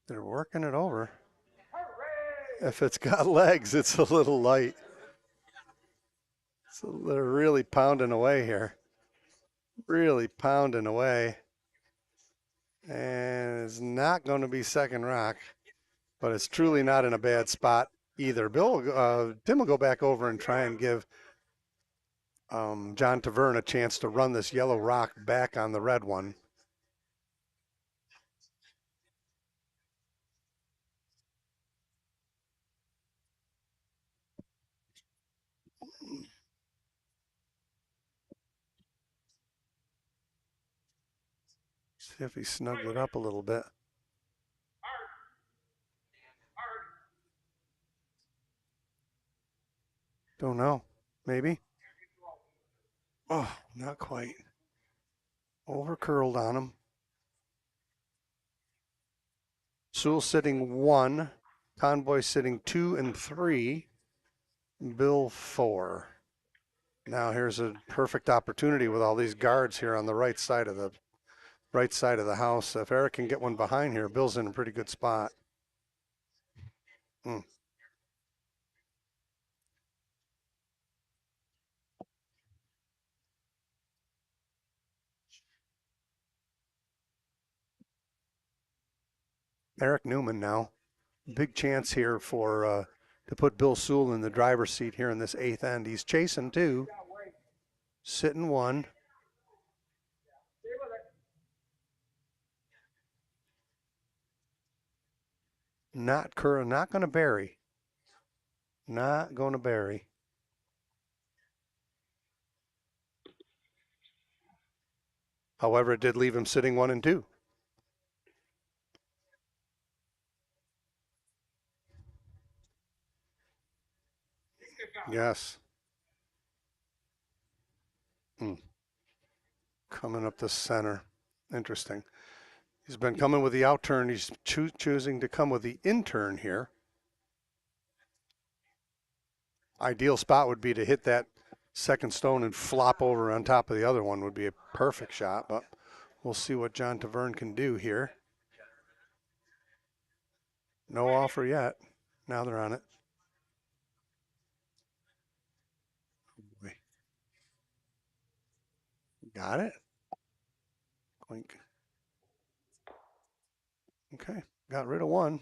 They're working it over. Hurry. If it's got legs, it's a little light. So they're really pounding away here. Really pounding away. And it's not going to be second rock, but it's truly not in a bad spot either. Tim will go back over and try and give John Taverne a chance to run this yellow rock back on the red one. See if he snugged it up a little bit. Don't know. Maybe. Oh, not quite. Over curled on him. Sewell sitting 1. Conboy sitting 2 and 3. Bill 4. Now here's a perfect opportunity with all these guards here on the right side of the house. If Eric can get one behind here, Bill's in a pretty good spot. Mm. Eric Newman now. Big chance here for to put Bill Sewell in the driver's seat here in this 8th end. He's chasing 2, sitting 1. Not going to bury. Not going to bury. However, it did leave him sitting 1 and 2. Yes. Coming up the center. Interesting. He's been coming with the out turn. He's choosing to come with the in turn here. Ideal spot would be to hit that second stone and flop over on top of the other one would be a perfect shot, but we'll see what John Taverne can do here. No offer yet. Now they're on it. Got it. Clink. Okay, got rid of one.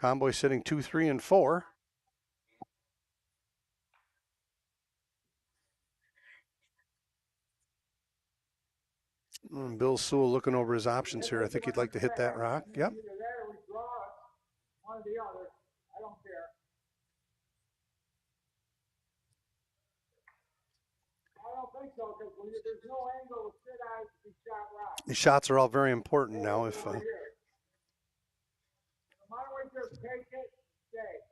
Conboy sitting 2, 3, and 4. Bill Sewell looking over his options here. I think he'd like to hit that rock. Yep. Either that or we draw it, one or the other. I don't care. I don't think so because there's no angle to sit on it to be shot right. These shots are all very important now. If Over here. So why don't we just take it, stay?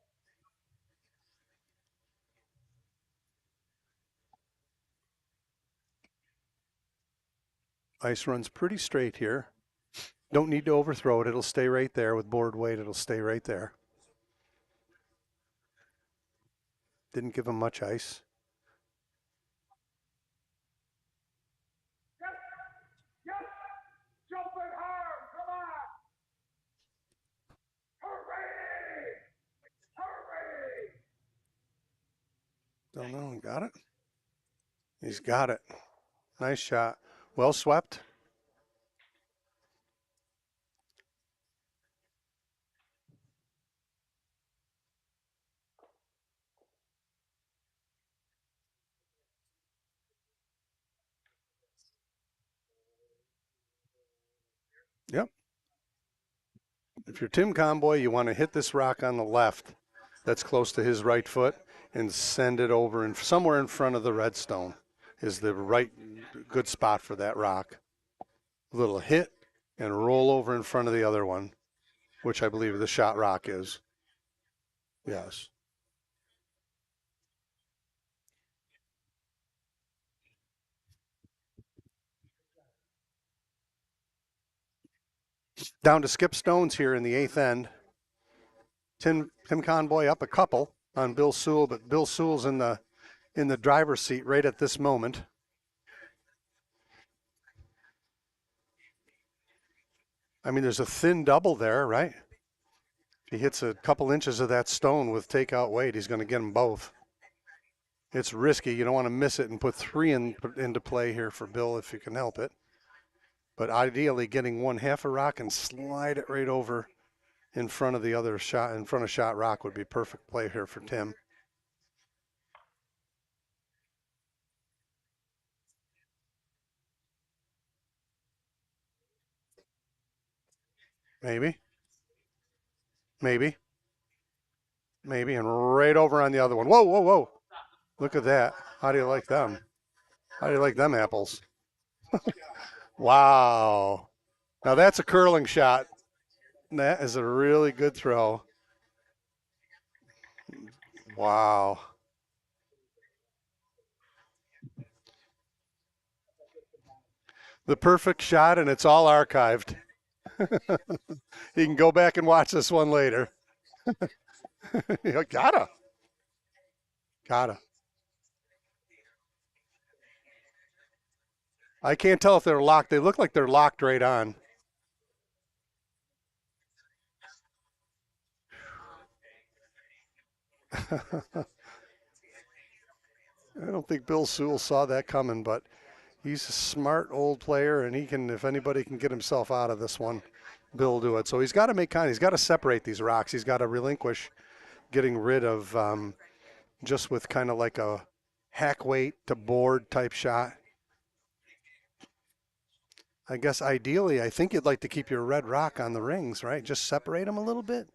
ice runs pretty straight here. Don't need to overthrow it. It'll stay right there with board weight. It'll stay right there. Didn't give him much ice. Yes! Yes! Jump it hard! Come on! Hooray! Hooray! Don't know. Got it? He's got it. Nice shot. Well swept. Yep. If you're Tim Conboy, you want to hit this rock on the left that's close to his right foot and send it over and somewhere in front of the red stone is the right good spot for that rock. Little hit and roll over in front of the other one, which I believe the shot rock is. Yes. Down to skip stones here in the eighth end. Tim Conboy up a couple on Bill Sewell, but Bill Sewell's in the driver's seat right at this moment. I mean, there's a thin double there, right? If he hits a couple inches of that stone with takeout weight, he's going to get them both. It's risky. You don't want to miss it and put three into play here for Bill if you can help it. But ideally, getting one half a rock and slide it right over in front of the other shot, in front of shot rock would be perfect play here for Tim. Maybe, maybe, maybe, and right over on the other one. Whoa, whoa, whoa. Look at that. How do you like them? How do you like them apples? Wow. Now that's a curling shot. That is a really good throw. Wow. The perfect shot, and it's all archived. You can go back and watch this one later. Gotta. Gotta. I can't tell if they're locked. They look like they're locked right on. I don't think Bill Sewell saw that coming, but he's a smart old player, and he can, if anybody can get himself out of this one, Bill will do it. So he's got to he's got to separate these rocks. He's got to relinquish getting rid of just with kind of like a hack weight to board type shot. I guess ideally, I think you'd like to keep your red rock on the rings, right? Just separate them a little bit,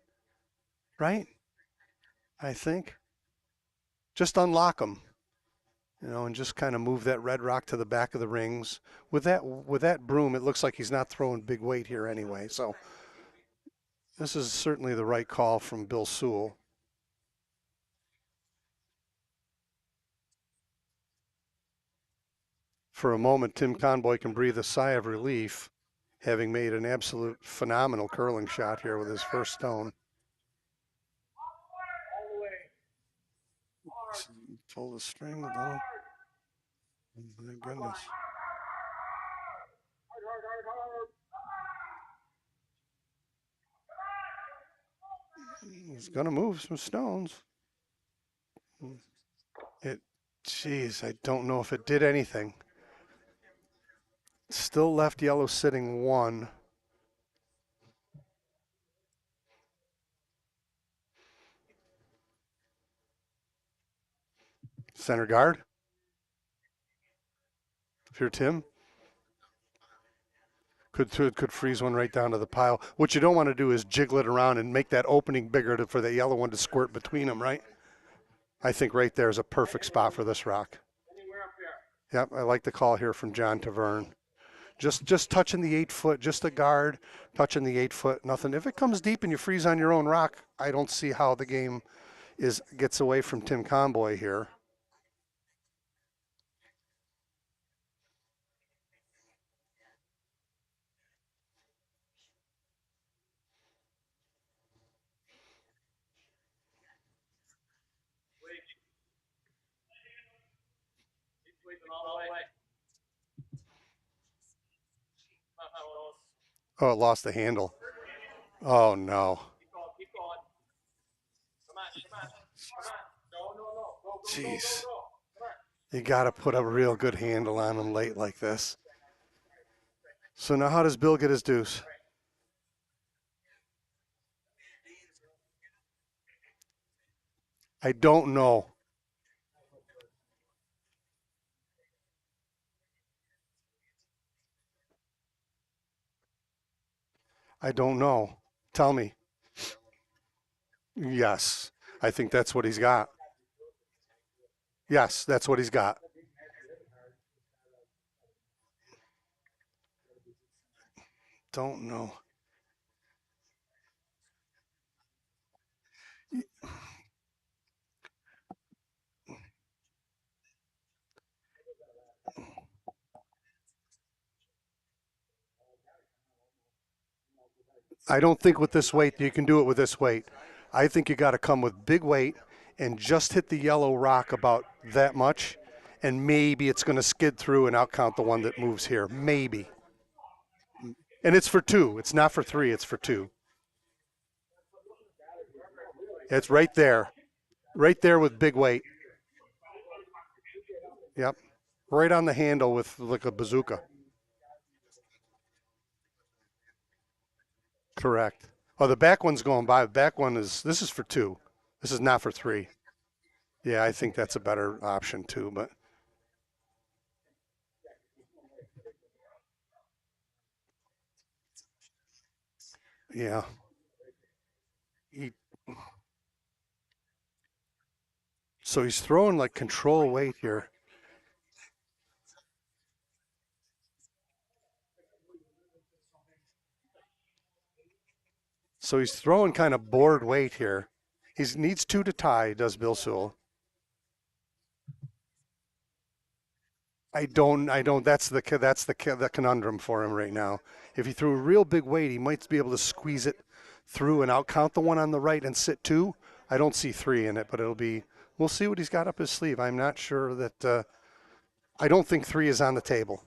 right? I think. Just unlock them, and just kind of move that red rock to the back of the rings. With that broom, it looks like he's not throwing big weight here anyway. So this is certainly the right call from Bill Sewell. For a moment, Tim Conboy can breathe a sigh of relief, having made an absolute phenomenal curling shot here with his first stone. All the way. Hard. Pull the string a little. My goodness. Hard, hard, hard, hard. He's going to move some stones. Geez, I don't know if it did anything. Still left yellow sitting one. Center guard. If you're Tim, could freeze one right down to the pile. What you don't want to do is jiggle it around and make that opening bigger for the yellow one to squirt between them, right? I think right there is a perfect spot for this rock. Yep, I like the call here from John Taverne. Just touching the 8 foot, just a guard, touching the 8 foot, nothing. If it comes deep and you freeze on your own rock, I don't see how the game is gets away from Tim Conboy here. Oh, it lost the handle. Oh no. Jeez. You got to put a real good handle on him late like this. So now how does Bill get his deuce? I don't know. I don't know. Tell me. Yes. I think that's what he's got. Yes, that's what he's got. Don't know. I don't think with this weight you can do it with this weight. I think you got to come with big weight and just hit the yellow rock about that much, and maybe it's going to skid through and outcount the one that moves here. Maybe. And it's for two. It's not for three. It's for two. It's right there. Right there with big weight. Yep. Right on the handle with like a bazooka. Correct. Oh, the back one's going by. The back one is, this is for two. This is not for three. Yeah, I think that's a better option too, but yeah. He, so he's throwing like control weight here. So he's throwing kind of board weight here. He needs two to tie, does Bill Sewell. I don't. That's the conundrum for him right now. If he threw a real big weight, he might be able to squeeze it through and outcount the one on the right and sit two. I don't see three in it, but it'll be. We'll see what he's got up his sleeve. I'm not sure that. I don't think three is on the table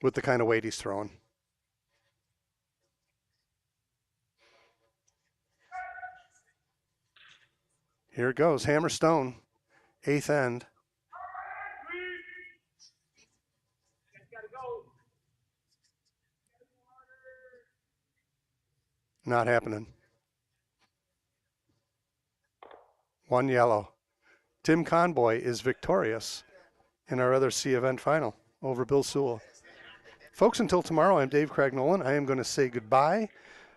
with the kind of weight he's throwing. Here it goes. Hammer stone, eighth end. Not happening. One yellow. Tim Conboy is victorious in our other C event final over Bill Sewell. Folks, until tomorrow, I'm Dave Craig-Nolan. I am going to say goodbye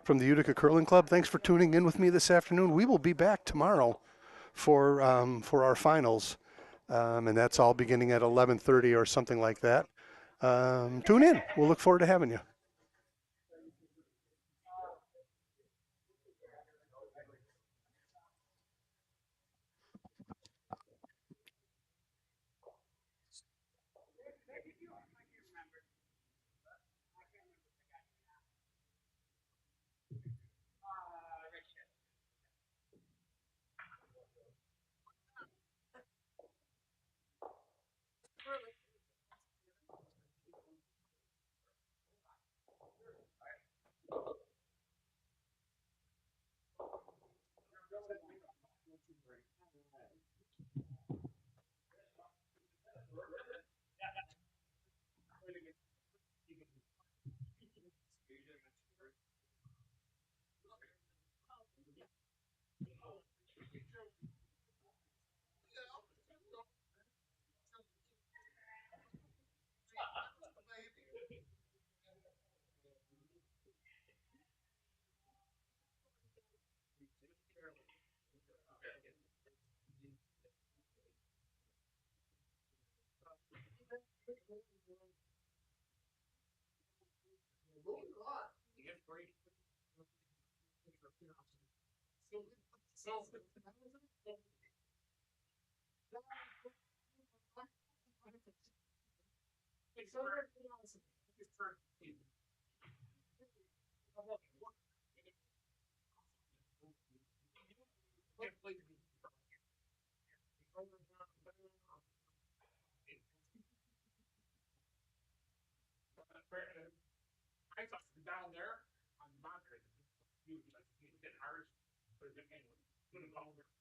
from the Utica Curling Club. Thanks for tuning in with me this afternoon. We will be back tomorrow for our finals, and that's all beginning at 11:30 or something like that. Tune in. We'll look forward to having you.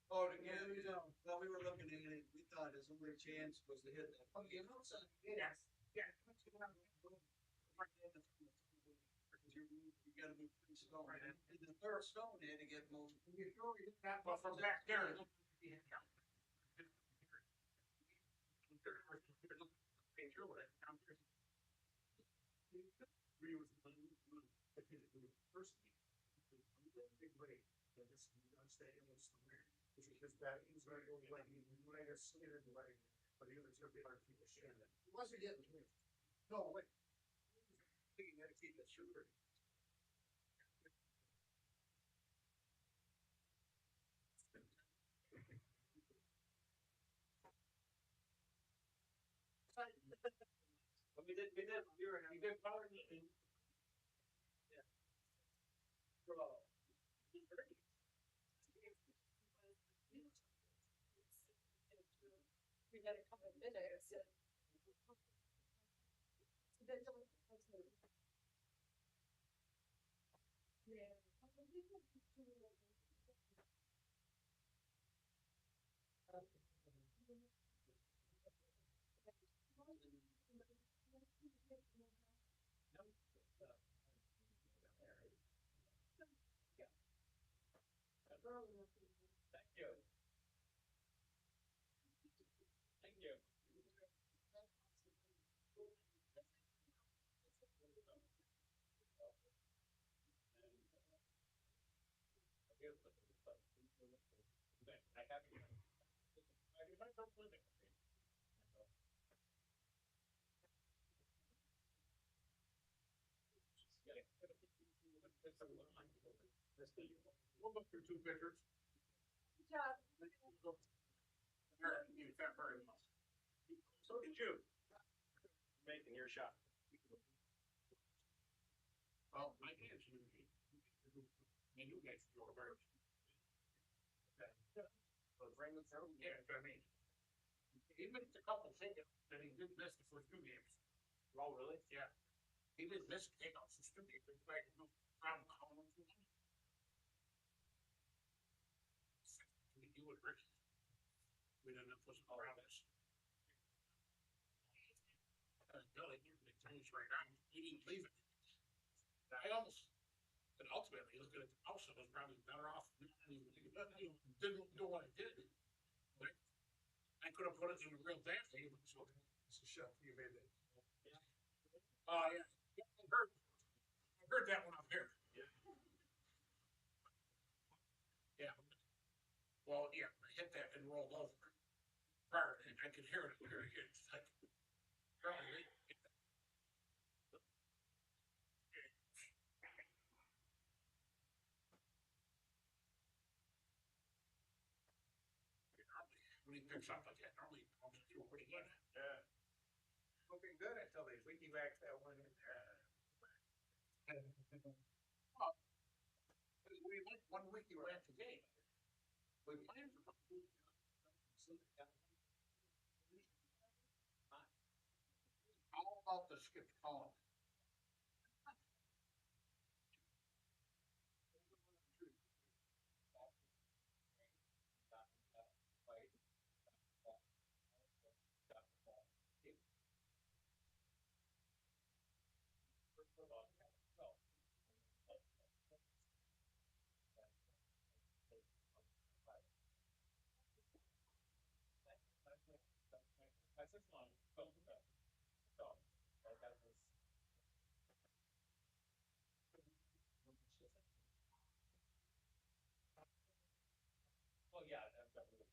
Oh, yeah, while we were looking at it, we thought his only chance was to hit that fucking outside. Yes. Yeah. You gotta move three stone, and the third stone had to get moved. But from back there. He wasn't getting. No, wait. You gotta keep it shooter. But we did power in. Yeah. We had a couple of minutes. Thank you. Thank you. I have you. We'll look through two pictures. Good job. You got very well. So did you. Making your shot. Well, I did. And you guys were very. Yeah, I mean, he missed a couple takeouts, and he did miss the first two games. Oh, really? Yeah. He did miss takeouts. It's too big. It's like, I'm calling him. We do it, Ricky. We don't know what's around us. Billy, the time's right on. He didn't leave it. I almost, but ultimately, looking at the house, I was probably better off. Didn't do what I did. But I could have put it in a real bad thing. So it's a shot. You made it. Oh, yeah. I heard that one up here. Yeah. Well, yeah, I hit that and rolled over. Prior, and I could hear it up here. It's like, probably. When he picks up like that, normally he pumps it through pretty good. Yeah. Looking good until they leaky back that one in there. Well, we went 1 week, you were at the game. We planned for. All about the skip column. Well, yeah, definitely.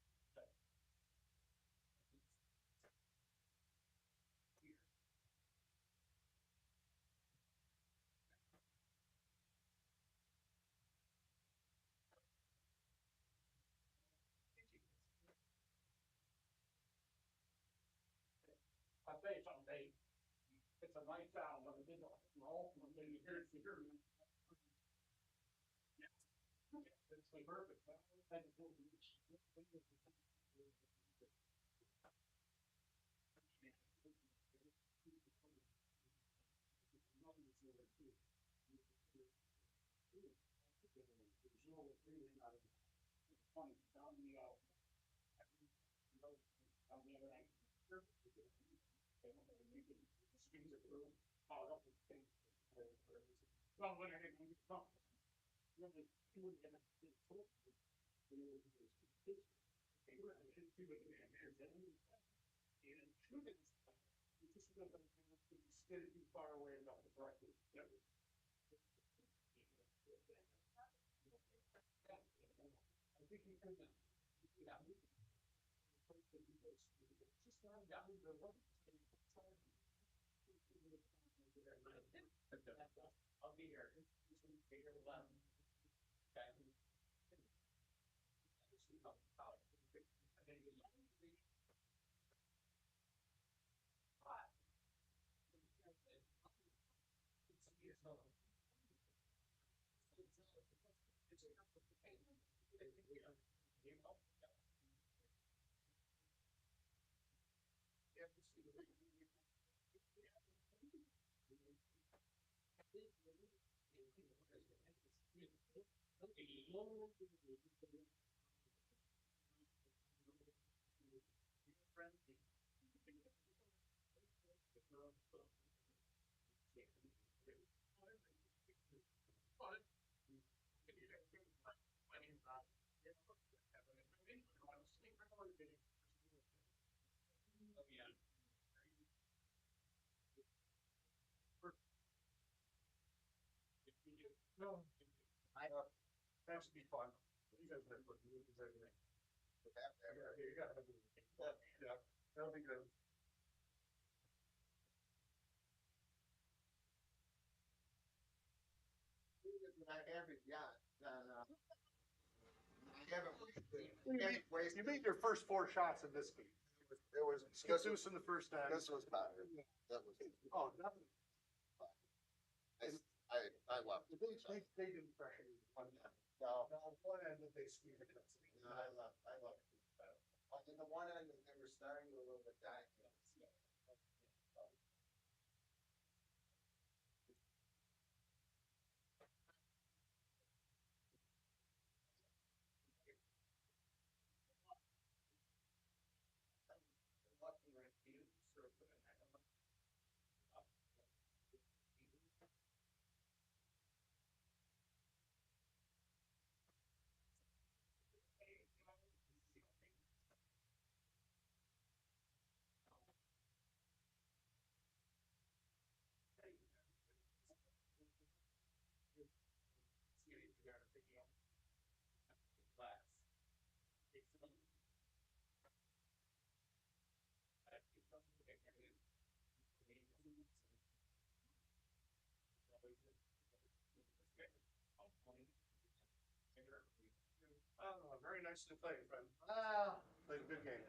a night sound when I did roll, when you hear it, yeah, it's like perfect. Well, when I didn't really, he wouldn't get it. Instead too far away enough to correct it. Yep. I think he could. Yeah. Just down the road. I'll be here. Okay. No, that should be fun. You guys are good. Yeah, you got it. Yeah, that'll be good. You made your first four shots in this game. Skip Deuce in the first time. This was better. That was. Oh, nothing. I left. They didn't pressure you. No, No, one end that they squeezed it. no, I left. In the one end, they were starting to a little bit dying. Oh, very nicely played, friend. Played a good game.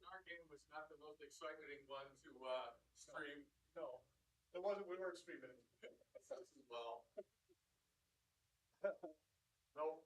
Our game was not the most exciting one to stream. No, it wasn't. We weren't streaming it as well. No.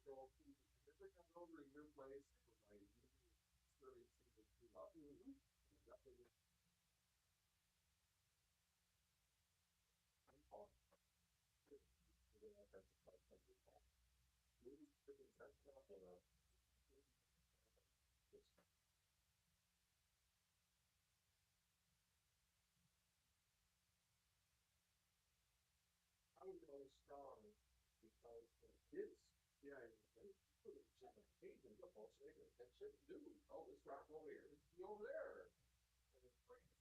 So, if I come over to your place for my experience, I was really strong because his, yeah, Asian football statement that shouldn't do. Oh, this rock over here, this be over there.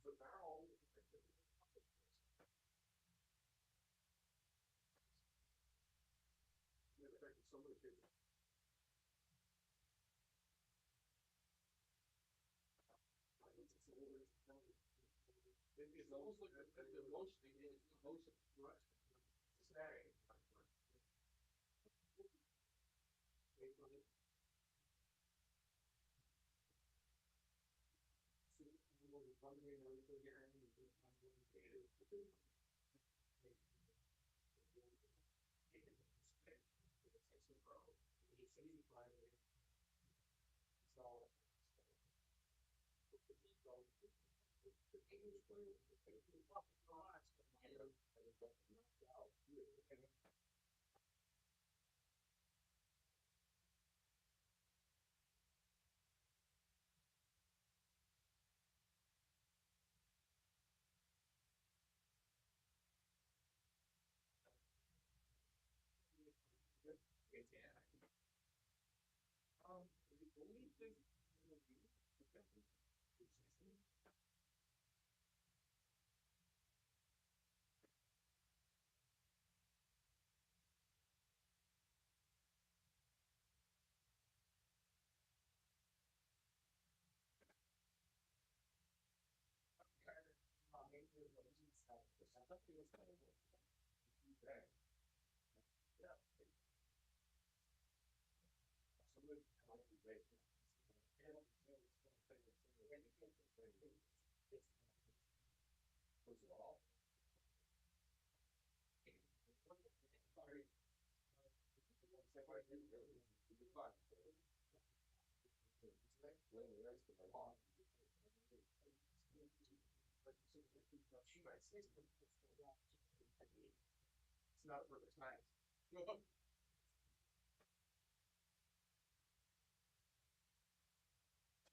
So now, somebody could. It's almost like the emotion, it's emotion, right? Say.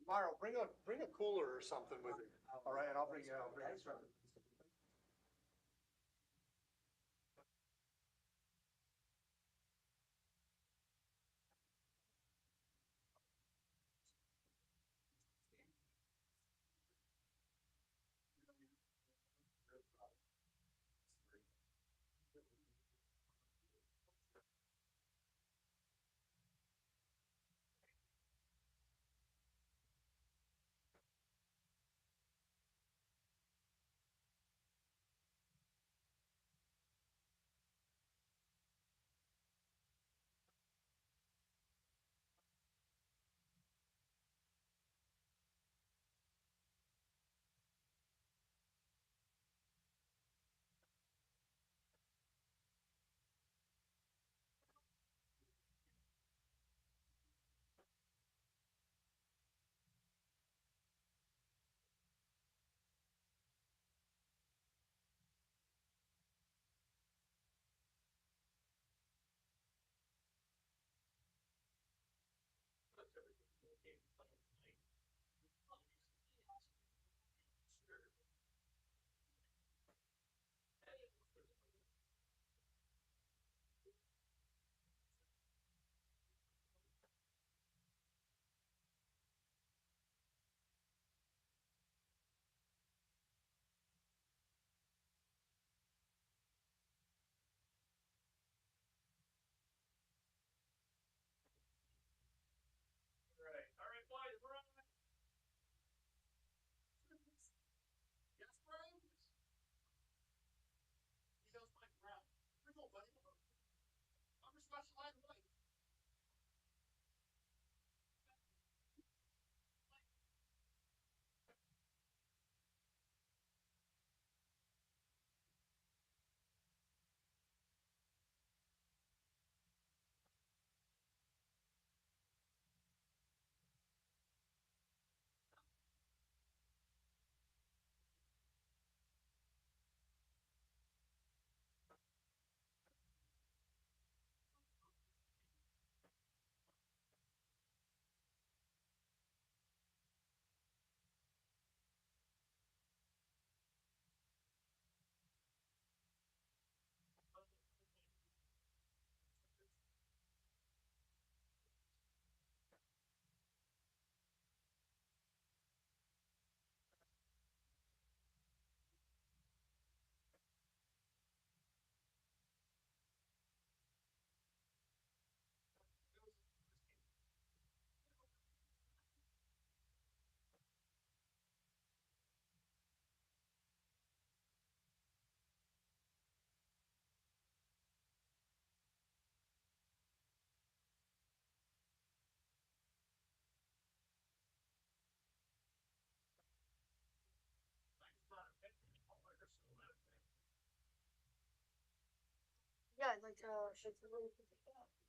Tomorrow, bring a cooler or something with you. All right, and I'll bring something. All right, boys, we're on. Yes, Brian? He knows my ground. Where you go, buddy? I'm a specialized life. Yeah, I'd like to shake the room.